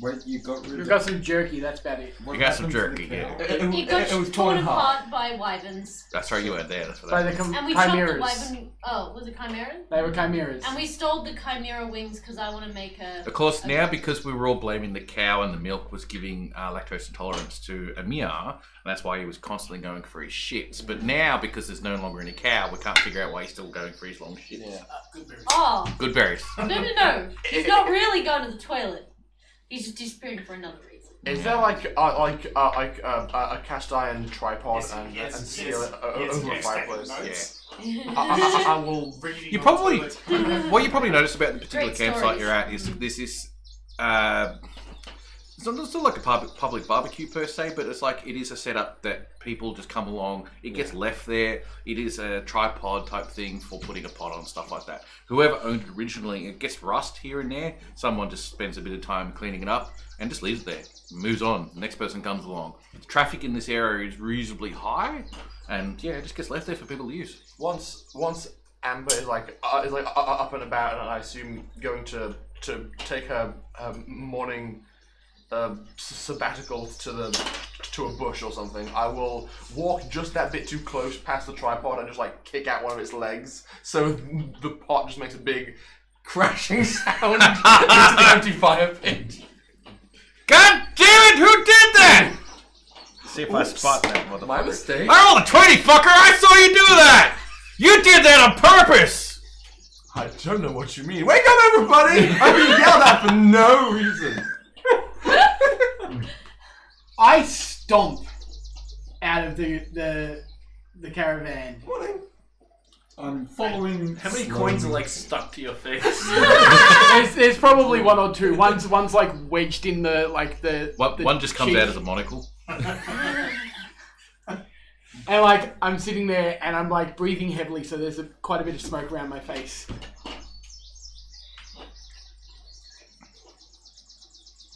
Wait, you got rid We've of got some jerky, that's about it. what You got some happened to jerky, the yeah. cow? It got It was torn torn apart. apart by wyverns. That's right, you weren't there. That's for By that. the And we chopped the chimeras. wyvern. Oh, was it chimeras? They were chimeras. And we stole the chimera wings because I want to make a. Of course, now because we were all blaming the cow and the milk was giving lactose intolerance to Amir, and that's why he was constantly going for his shits. But now, because there's no longer any cow, we can't figure out why he's still going for his long shits. Yeah. Good berries. Oh, Good berries. no. He's not really going to the toilet. He's just disappearing for another reason. Is there like a cast iron tripod and seal it over a fireplace? I will. You probably, what you probably noticed about the particular Great campsite stories. you're at is this is, it's not like a public barbecue per se, but it's like it is a setup that people just come along. It gets left there. It is a tripod type thing for putting a pot on, stuff like that. Whoever owned it originally, it gets rust here and there. Someone just spends a bit of time cleaning it up and just leaves it there. Moves on. The next person comes along. The traffic in this area is reasonably high, and yeah, it just gets left there for people to use. Once Amber is like up and about, and I assume going to take her morning sabbatical to a bush or something, I will walk just that bit too close past the tripod and just like kick out one of its legs, so the pot just makes a big crashing sound into the empty fire pit. God damn it! Who did that? See if I spot that motherfucker. My mistake. I rolled a 20, fucker! I saw you do that! You did that on purpose! I don't know what you mean. Wake up, everybody! I'm being yelled at for no reason. I stomp out of the caravan. Morning. I'm following. How many slowly. coins are like stuck to your face? There's probably one or two. One's like wedged in the the One just comes cheek. out as a monocle. And like I'm sitting there and I'm like breathing heavily, so there's quite a bit of smoke around my face.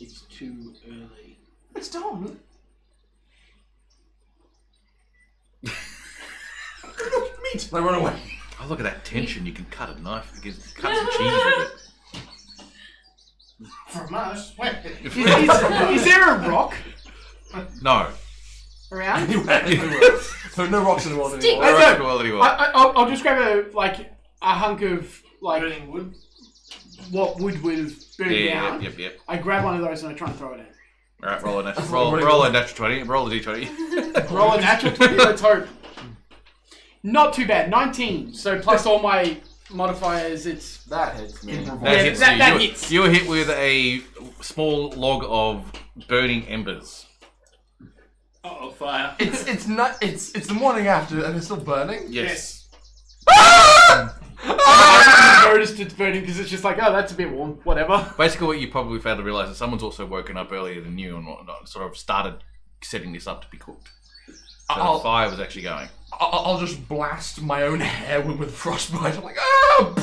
It's too early. It's Tom. Meat. I run away. Oh, look at that tension. You can cut a knife. You can cut some cheese with Fromage? Wait. Is there a rock it. No. around? So no rocks in the world Stick. anymore. I don't know what anymore. I'll just grab a hunk of like Burning wood. what would have burned down. Yep. I grab one of those and I try and throw it in. All right, roll a natural 20. Roll a d20. Roll a natural 20. Let's hope. Not too bad. 19. So plus all my modifiers, it's That hits me. that hits. You were hit with a small log of burning embers. Oh, fire. It's not. It's the morning after, and it's still burning. Yes. I haven't noticed it's burning because it's just like, oh, that's a bit warm. Whatever. Basically, what you probably failed to realise is someone's also woken up earlier than you and whatnot, sort of started setting this up to be cooked. So the fire was actually going. I'll just blast my own hair with frostbite. I'm like, ah!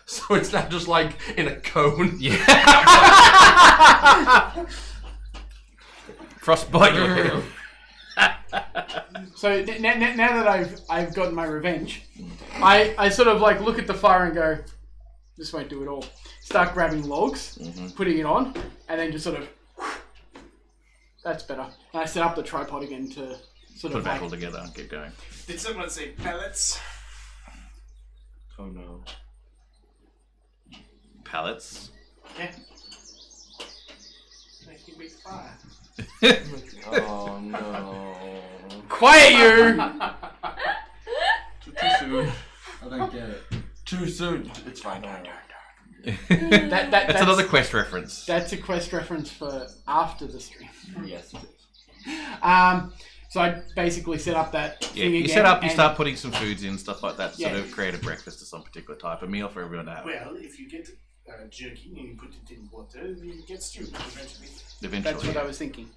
So it's now just like in a cone. Yeah. Frostbite your hair. So now that I've gotten my revenge, I sort of like look at the fire and go, this won't do it all. Start grabbing logs, putting it on, and then just sort of, that's better. And I set up the tripod again to sort Put of it back like, all together and keep going. Did someone say pellets? Oh no. Pallets. Yeah. Making big fire. Oh no. quiet you! Too soon. I don't get it. Too soon. It's fine. That's another quest reference. That's a quest reference for after the stream. Yes, it is. So I basically set up that Yeah, thing you again. set up, you and- start putting some foods in, stuff like that, to sort Yeah. of create a breakfast or some particular type of meal for everyone to have. Well, if you get jerky and you put it in water, you get stew eventually. Eventually. That's what I was thinking.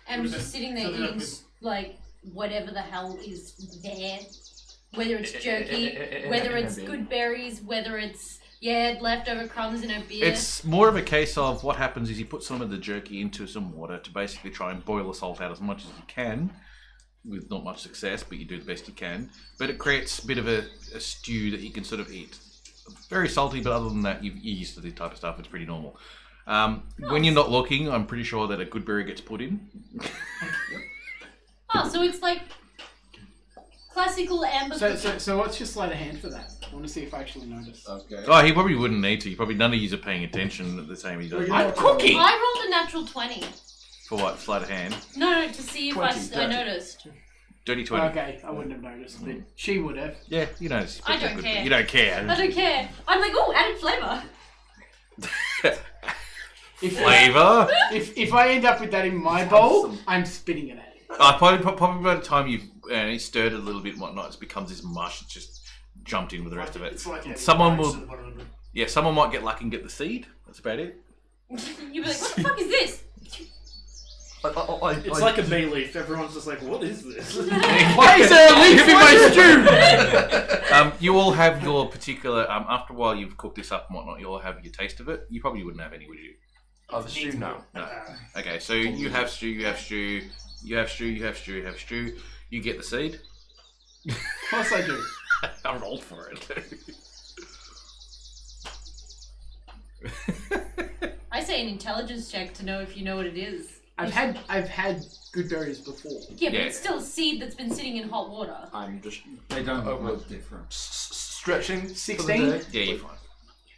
And just sitting there Fill it up eating with- like whatever the hell is there, whether it's jerky, whether it's good berries, whether it's leftover crumbs in a beer. It's more of a case of what happens is you put some of the jerky into some water to basically try and boil the salt out as much as you can, with not much success, but you do the best you can. But it creates a bit of a stew that you can sort of eat. Very salty, but other than that, you're used to this type of stuff. It's pretty normal. When you're not looking, I'm pretty sure that a good berry gets put in. Oh, so it's like classical amber. So what's your sleight of hand for that? I want to see if I actually noticed. Okay. Oh, he probably wouldn't need to. Probably none of you are paying attention at the same as he does. I'm cooking! I rolled a natural 20. For what? Sleight of hand? No, to see if 20, I noticed. Dirty 20. Okay, I wouldn't have noticed, but she would have. Yeah, you know. It's I don't care. You don't care. I don't care. I'm like, oh, added flavour. Flavour? If I end up with that in my bowl, I'm spitting it at you. Probably by the time you've stirred it a little bit and whatnot, it becomes this mush. It's just jumped in with the rest of it. It's like Someone rice will. and whatever. Yeah, someone might get lucky and get the seed. That's about it. You'd be like, what the fuck is this? It's like a bay leaf. Everyone's just like, what is this? Why is there a leaf in my stew? You all have your particular. After a while, you've cooked this up and whatnot. You all have your taste of it. You probably wouldn't have any, would you? Oh, the stew? No. No. Okay, so you have stew. You have stew. You have stew. You have stew. You have stew. You get the seed. Of course I do. I rolled for it. I say an intelligence check to know if you know what it is. I've had good berries before. Yeah, but Yeah. it's still a seed that's been sitting in hot water. I'm just They don't look much different. stretching. 16? Yeah, you're fine.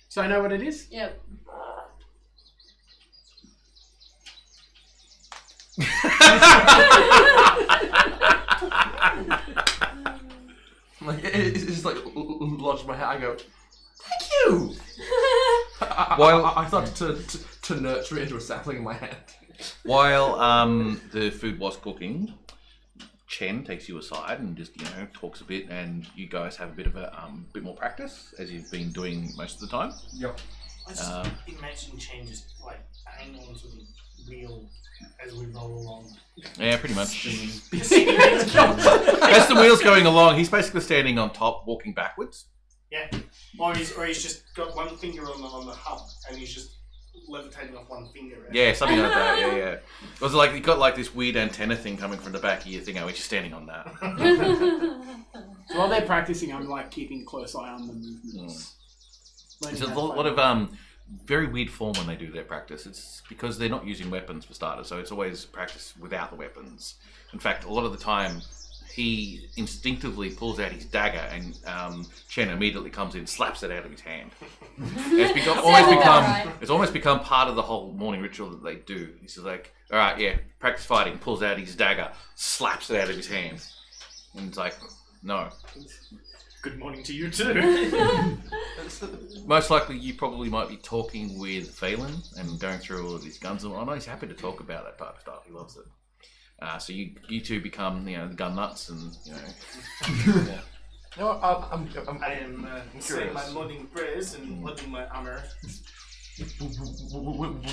So I know what it is? Yep. Like it's just like lodged my head. I go, thank you. I thought to nurture it into a sapling in my hand. While the food was cooking, Chen takes you aside and just talks a bit, and you guys have a bit of a bit more practice as you've been doing most of the time. Yep. I just imagine changes like hang on to the wheel as we roll along. Yeah, pretty much. As the wheel's going along, he's basically standing on top, walking backwards. Yeah. Or he's just got one finger on the hub and he's just levitating off one finger. Right? Yeah, something like that. Yeah, yeah. It was like you got like this weird antenna thing coming from the back of your thing. He's just standing on that. So while they're practicing, I'm like keeping a close eye on the movements. Learning There's a how to lot fight. of very weird form when they do their practice. It's because they're not using weapons for starters, so it's always practice without the weapons. In fact, a lot of the time, he instinctively pulls out his dagger, and Chen immediately comes in, slaps it out of his hand. It's almost become part of the whole morning ritual that they do. He's just like, all right, yeah, practice fighting. Pulls out his dagger, slaps it out of his hand, and it's like, no. Good morning to you too. Most likely, you probably might be talking with Phelan and going through all of his guns. And I know he's happy to talk about that type of stuff. He loves it. So you two become, the gun nuts, and Yeah. No, I am saying my morning prayers and loading my armor.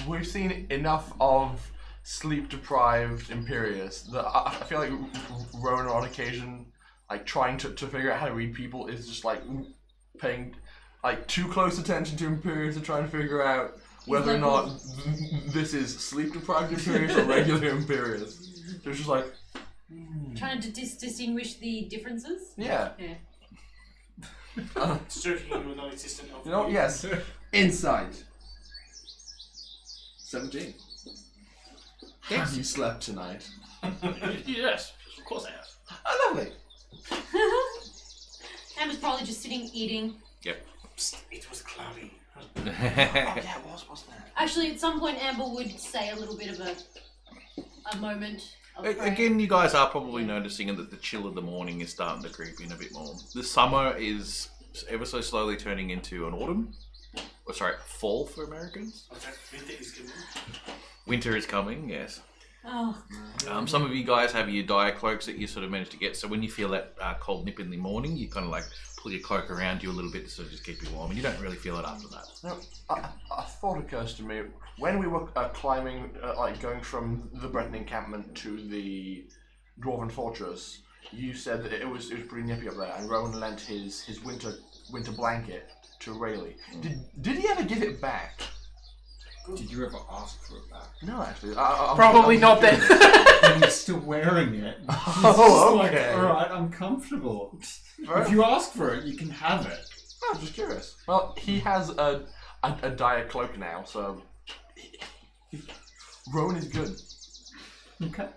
We've seen enough of sleep-deprived Imperius that I feel like Rowan on occasion, like trying to figure out how to read people, is just like paying like too close attention to Imperius and trying to figure out whether or not this is sleep-deprived Imperius or regular Imperius. So it's just like Trying to distinguish the differences? yeah. Stroking you non-existent. You know, yes. Insight. 17. Have you slept tonight? Yes, of course I have. Oh, lovely. Amber's probably just sitting eating. Yep. Psst, it was cloudy. Yeah, it was, wasn't it? Actually, at some point, Amber would say a little bit of a moment of prayer. Again, you guys are probably noticing that the chill of the morning is starting to creep in a bit more. The summer is ever so slowly turning into an autumn. Or sorry, fall for Americans. Okay, winter is coming. Winter is coming, yes. Oh, Some of you guys have your dire cloaks that you sort of managed to get. So when you feel that cold nip in the morning, you kind of like pull your cloak around you a little bit to sort of just keep you warm. And you don't really feel it after that. No, a thought occurs to me. When we were climbing, like going from the Breton encampment to the Dwarven fortress, you said that it was pretty nippy up there, and Rowan lent his winter blanket to Rayleigh. Did he ever give it back? Did you ever ask for it back? No, actually. Probably not then. And he's still wearing it. Oh, It's okay. like, alright, I'm comfortable. If you ask for it, you can have it. I'm just curious. Well, he has a dire cloak now, so Rowan is good. Okay.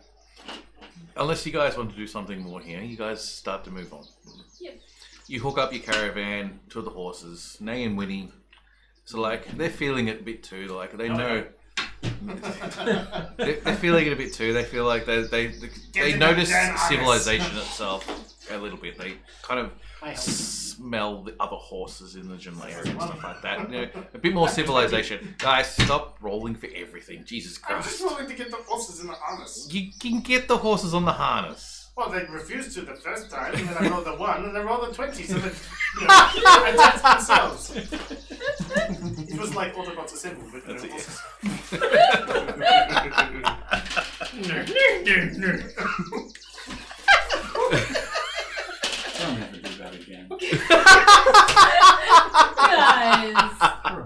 Unless you guys want to do something more here, you guys start to move on. Yep. You hook up your caravan to the horses, Nay and Winnie. So, like, they're feeling it a bit too. Like, they know. They're feeling it a bit too. They feel like they notice civilization itself a little bit. They kind of smell the other horses in the general area and stuff like that. A bit more civilization. Guys, stop rolling for everything. Jesus I'm just Christ. rolling to get the horses in the harness. You can get the horses on the harness. Well, they refused to the first time, and then I rolled the 1, and I rolled the 20, so they attacked themselves. It was like Autobots assembled with their horses. Don't ever do that again.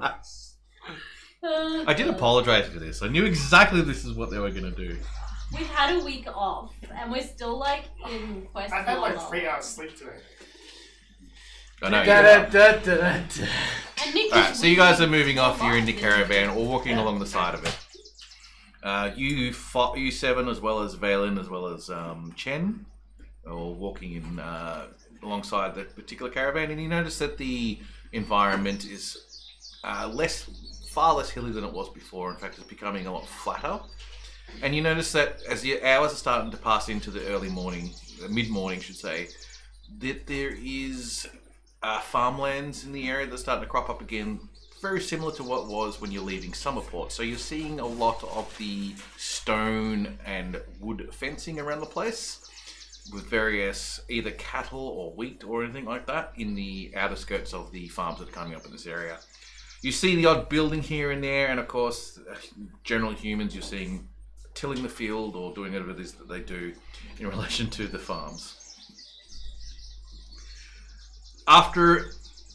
guys. I did apologize for this. I knew exactly this is what they were going to do. We've had a week off, and we're still like in quest. I've had like mode. 3 hours sleep today. I know. And Nick Alright, just so you guys are went moving off. You're in the this caravan or walking along the side of it. You 7 as well as Valen as well as Chen are walking in alongside the particular caravan, and you notice that the environment is far less hilly than it was before. In fact, it's becoming a lot flatter. And you notice that as the hours are starting to pass into the early morning, mid-morning, should say, that there is farmlands in the area that's starting to crop up again, very similar to what was when you're leaving Summerport. So you're seeing a lot of the stone and wood fencing around the place, with various either cattle or wheat or anything like that in the outer skirts of the farms that are coming up in this area. You see the odd building here and there, and of course, general humans you're seeing tilling the field or doing whatever it is that they do in relation to the farms. After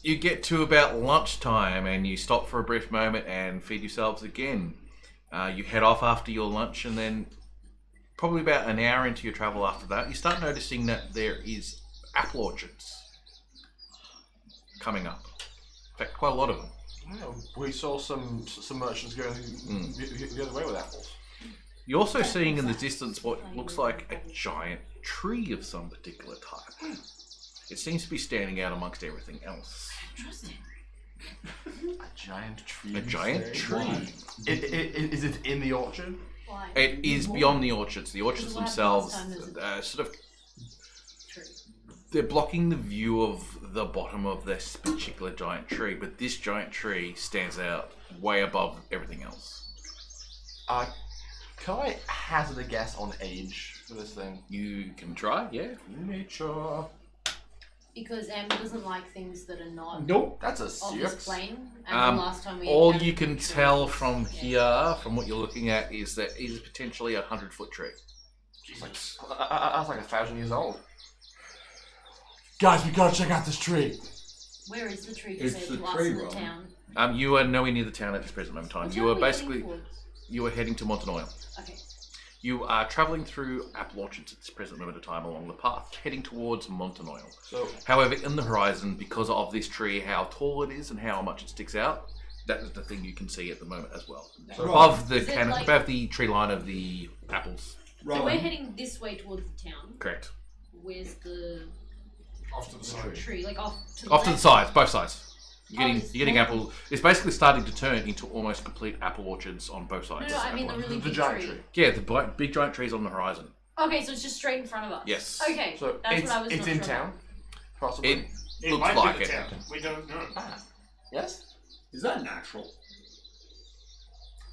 you get to about lunchtime and you stop for a brief moment and feed yourselves again, you head off after your lunch, and then probably about an hour into your travel after that, you start noticing that there is apple orchards coming up. In fact, quite a lot of them. Yeah, we saw some merchants going the other way with apples. You're also seeing in the distance what looks like a giant tree of some particular type. It seems to be standing out amongst everything else. Interesting. A giant tree. A giant tree. Is it in the orchard? Why? It is beyond the orchards. The orchards Because themselves, last time there was sort of, True. they're blocking the view of the bottom of this particular giant tree. But this giant tree stands out way above everything else. Can I hazard a guess on age for this thing? You can try, yeah. Nature. Because Amber doesn't like things that are not Nope. That's a of this six. plane. And the last time we All encountered you can a tree tell was- from yeah. here, from what you're looking at, is that it is potentially 100-foot tree. It's like that's like 1,000 years old. Guys, we gotta check out this tree. Where is the tree It's compared the to us tree in the realm. town? You are nowhere near the town at this present moment in time. What You town are we heading basically towards? you are heading to Montanoil. Okay. You are travelling through apple orchards at this present moment of time along the path, heading towards Montanoil. So However, in the horizon, because of this tree, how tall it is and how much it sticks out, that is the thing you can see at the moment as well. So Above the Is it like- above the tree line of the apples. So we're Rowan, heading this way towards the town. Correct. Where's the Off to the side. tree? Like off to the Off to the left? sides, both sides. You're getting, this you're getting one? apple. It's basically starting to turn into almost complete apple orchards on both No, sides. no, I mean the Apple really the big giant tree. tree. Yeah, the big giant trees on the horizon. Okay, so it's just straight in front of us. Yes. Okay, So that's it's what I was it's not in sure town, possibly. It It looks might like be it. the town. We don't know. Yes. is that natural?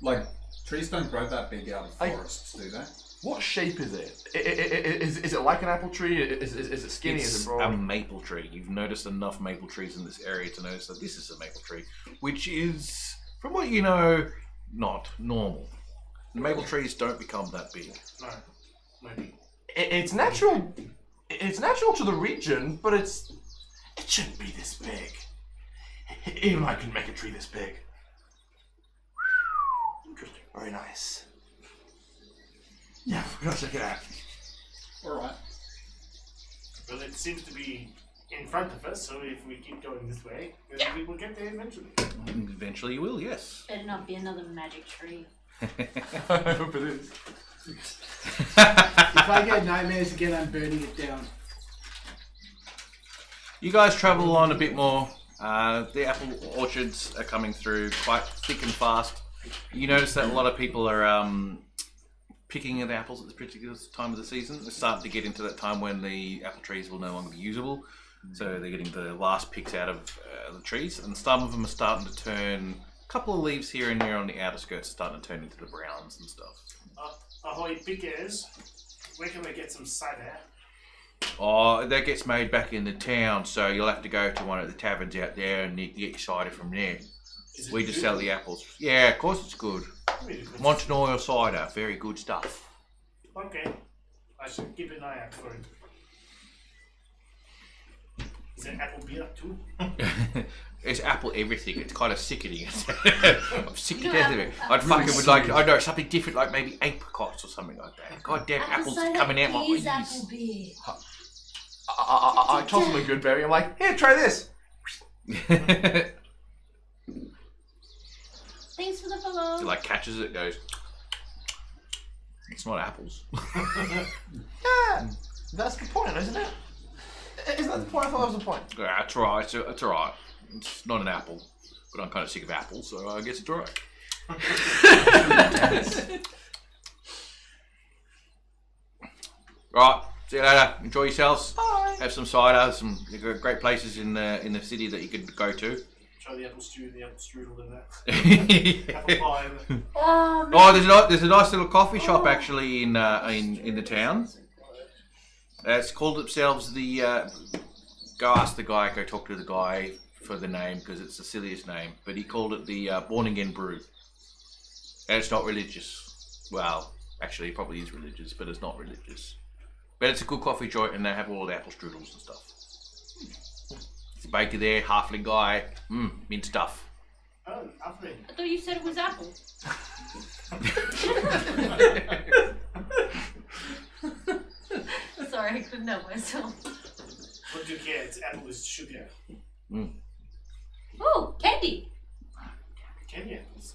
Like, trees don't grow that big out of forests, do they? What shape is it? Is it like an apple tree? Is it skinny? It's Is it a broad? maple tree. You've noticed enough maple trees in this area to notice that this is a maple tree, which is, from what you know, not normal. The maple trees don't become that big. No. Maybe. It's natural. It's natural to the region, but it shouldn't be this big. Even I can make a tree this big. Interesting. Very nice. Yeah, we're gonna check it out. Alright. Well, it seems to be in front of us, so if we keep going this way, then we will get there eventually. Eventually you will, yes. Better not be another magic tree. I hope it is. If I get nightmares again, I'm burning it down. You guys travel on a bit more. The apple orchards are coming through quite thick and fast. You notice that a lot of people are picking at apples at this particular time of the season. It's starting to get into that time when the apple trees will no longer be usable. So they're getting the last picks out of the trees. And some of them are starting to turn, a couple of leaves here and there on the outer skirts are starting to turn into the browns and stuff. Ahoy, pickers. Where can we get some cider? Oh, that gets made back in the town, so you'll have to go to one of the taverns out there and you get your cider from there. Is it We just good? sell the apples. Yeah, of course it's good. Really good. Montanoil cider, very good stuff. Okay. I should keep an eye out for it. Is there apple beer too? It's apple everything. It's kind of sickening. I'm sick to You know, death of it. apple- I'd fucking would like, I know, something different, like maybe apricots or something like that. God damn, apples coming out my is ears. apple beer. I toss him a good berry. I'm like, here, try this. Thanks for the follow. It like catches it, goes. It's not apples. Yeah, that's the point, isn't it? Isn't that the point? I thought that was the point. Yeah, that's right. It's alright. It's not an apple, but I'm kind of sick of apples, so I guess it's alright. Right. See you later. Enjoy yourselves. Bye. Have some cider. Some great places in the city that you could go to. Try the apple stew, the apple strudel in that. Apple pie. Oh, man. Oh, there's a nice little coffee shop actually in the town. It's called themselves the. Go ask the guy. Go talk to the guy for the name because it's the silliest name. But he called it the Born Again Brew. And it's not religious. Well, actually, it probably is religious, but it's not religious. But it's a good coffee joint, and they have all the apple strudels and stuff. There's a baker there, halfling guy. Mint stuff. Oh, lovely. I thought you said it was apple. Sorry, I couldn't help myself. What do you care? It's apple with sugar. Oh, candy. Candy apples.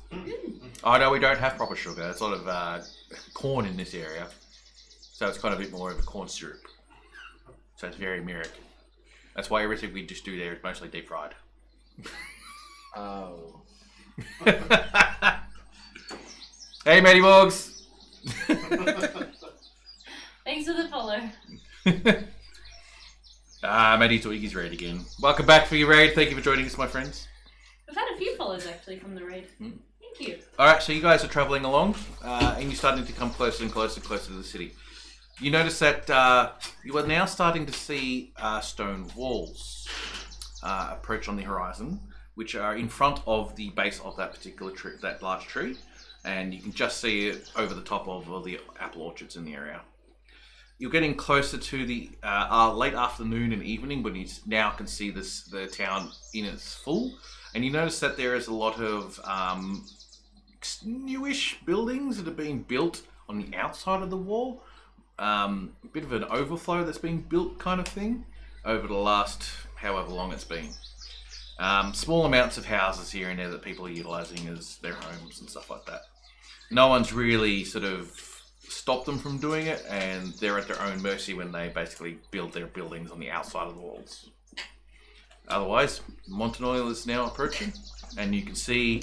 Oh no, we don't have proper sugar. It's a lot of corn in this area. So it's kind of a bit more of a corn syrup. So it's very American. That's why everything we just do there is mostly deep fried. Oh. Hey, Matty Boggs! Thanks for the follow. Matty Twiggy's raid again. Welcome back for your raid. Thank you for joining us, my friends. We've had a few follows actually from the raid. Thank you. Alright, so you guys are travelling along, and you're starting to come closer and closer to the city. You notice that you are now starting to see stone walls approach on the horizon, which are in front of the base of that particular tree, that large tree, and you can just see it over the top of all the apple orchards in the area. You're getting closer to the late afternoon and evening when you now can see the town in its full, and you notice that there is a lot of newish buildings that are being built on the outside of the wall. A bit of an overflow that's been built kind of thing over the last however long it's been. Small amounts of houses here and there that people are utilising as their homes and stuff like that. No one's really sort of stopped them from doing it, and they're at their own mercy when they basically build their buildings on the outside of the walls. Otherwise, Montanoil is now approaching, and you can see,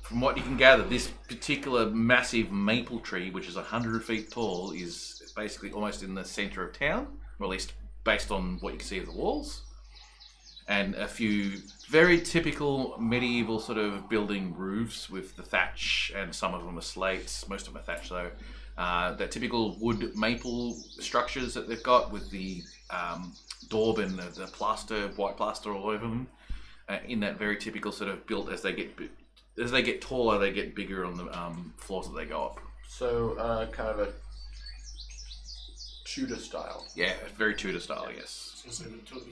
from what you can gather, this particular massive maple tree, which is 100 feet tall, is basically almost in the centre of town, or at least based on what you can see of the walls. And a few very typical medieval sort of building roofs with the thatch, and some of them are slates, most of them are thatch though. The typical wood maple structures that they've got with the daub and the plaster, white plaster all over them, in that very typical sort of built as they get taller, they get bigger on the floors that they go up. So, kind of a Tudor style. Yeah, very Tudor style, yes. So we took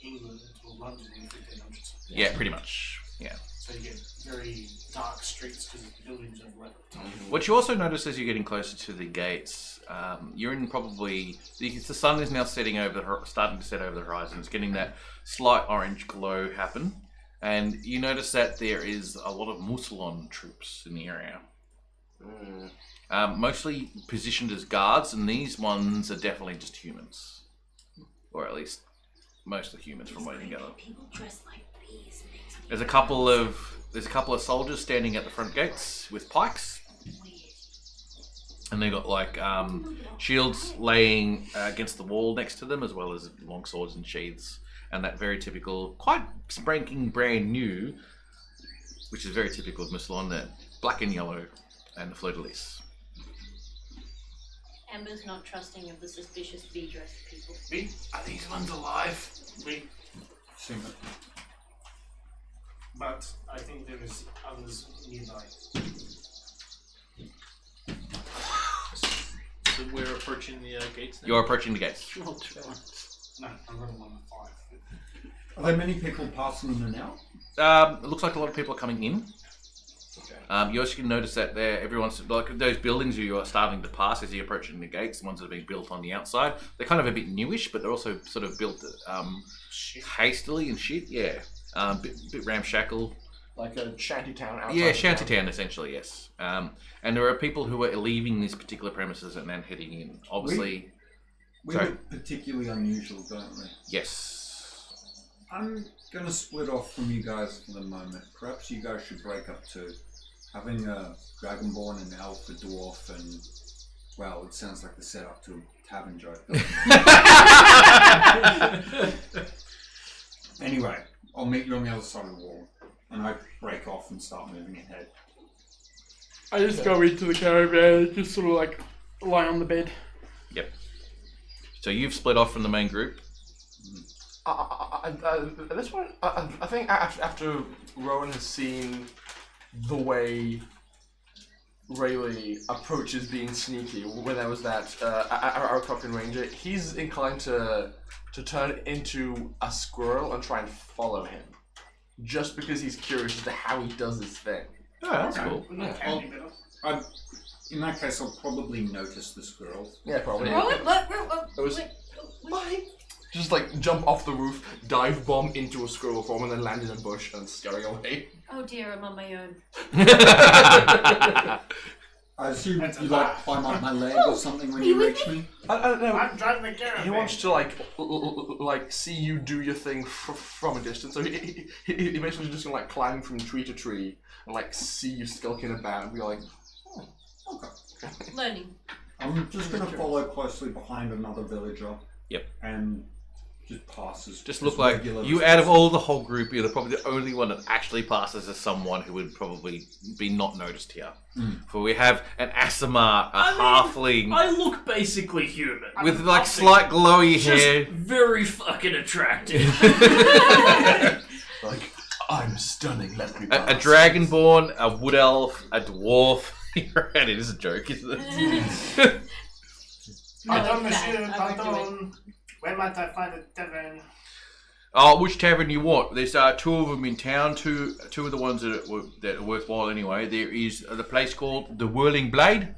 England into London in the 1500s. Yeah, pretty much. Yeah. So you get very dark streets because the buildings are red. What you also notice as you're getting closer to the gates, you're in probably the sun is now setting over starting to set over the horizon. It's getting that slight orange glow happen, and you notice that there is a lot of Mousselon troops in the area. Mostly positioned as guards, and these ones are definitely just humans, or at least mostly humans from what you can gather. People dress like bees and things. There's a couple of soldiers standing at the front gates with pikes, and they got like shields laying against the wall next to them, as well as long swords and sheaths, and that very typical, quite spanking brand new, which is very typical of Mousselon, that black and yellow and the fleur-de-lis. Amber's not trusting of the suspicious bee-dressed people. Me? Are these ones alive? Me. Assume it. But I think there is others nearby. So we're approaching the gates now? You're approaching the gates. No, I'm running 1 to 5. Are there many people passing in and out? It looks like a lot of people are coming in. Okay. You also can notice that everyone's like those buildings you are starting to pass as you're approaching the gates. The ones that are being built on the outside, they're kind of a bit newish, but they're also sort of built hastily and shit. Yeah, bit ramshackle. Like a shanty town outside. Yeah, of shanty town. town essentially. Yes. And there are people who are leaving these particular premises and then heading in. Obviously, We Sorry. look particularly unusual, don't we? yes. I'm going to split off from you guys for the moment. Perhaps you guys should break up too. Having a Dragonborn, an elf, a dwarf, and, well, it sounds like the setup to a tavern joke. Anyway, I'll meet you on the other side of the wall. And I break off and start moving ahead. I just go into the caravan and just sort of like lie on the bed. Yep. So you've split off from the main group. At this point, I think after Rowan has seen the way Rayleigh approaches being sneaky, when there was that our Cockton Ranger, he's inclined to turn into a squirrel and try and follow him. Just because he's curious as to how he does his thing. Oh, that's cool. Wouldn't that can be better? In that case, I'll probably notice the squirrels. Yeah, probably. What? It was- Wait. Just like jump off the roof, dive bomb into a squirrel form, and then land in a bush and scurry away. Oh dear, I'm on my own. I assume That's a you lie. climb up my leg or something when you reach me. I don't know. I'm driving the caravan. He wants to like see you do your thing from a distance. So he eventually just gonna like climb from tree to tree and like see you skulking about and be like, Okay. Learning. I'm just going to follow closely behind another villager. Yep. And just passes. Just look like you, out of all the whole group, you're probably the only one that actually passes as someone who would probably be not noticed here. For we have an Asimar, halfling, I look basically human. with like slight glowy Just hair. very fucking attractive. like I'm stunning. Let me A pass. dragonborn, a wood elf, a dwarf. Right, it is a joke, isn't it? Pardon, I like that. monsieur, I won't do pardon. Where might I find a tavern? Which tavern you want? There's two of them in town. Two of the ones that are worthwhile anyway. There is the place called the Whirling Blade.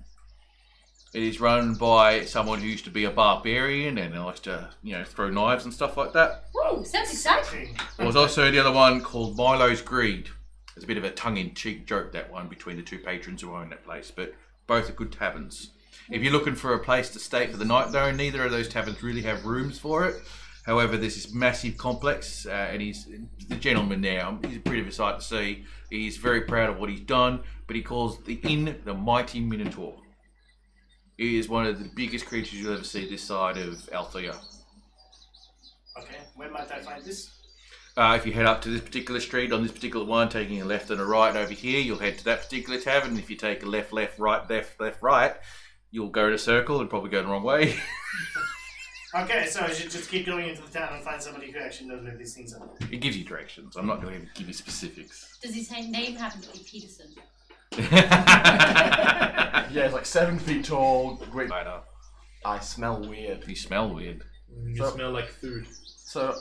It is run by someone who used to be a barbarian and likes to, throw knives and stuff like that. Woo, sounds exciting. There was also the other one called Milo's Greed. It's a bit of a tongue-in-cheek joke, that one, between the two patrons who own that place, but both are good taverns. If you're looking for a place to stay for the night, though, neither of those taverns really have rooms for it. However, there's this massive complex, and he's the gentleman now. He's a pretty of a sight to see. He's very proud of what he's done, but he calls the inn the Mighty Minotaur. He is one of the biggest creatures you'll ever see this side of Althea. Okay, where might I find this? If you head up to this particular street, on this particular one, taking a left and a right over here, you'll head to that particular tavern. If you take a left, right, you'll go in a circle and probably go the wrong way. Okay, so I should just keep going into the town and find somebody who actually knows where these things are. It gives you directions. I'm not going to give you specifics. Does his name happen to be Peterson? Yeah, it's like 7 feet tall. Great. Later. I smell weird. You smell weird. You So- smell like food. So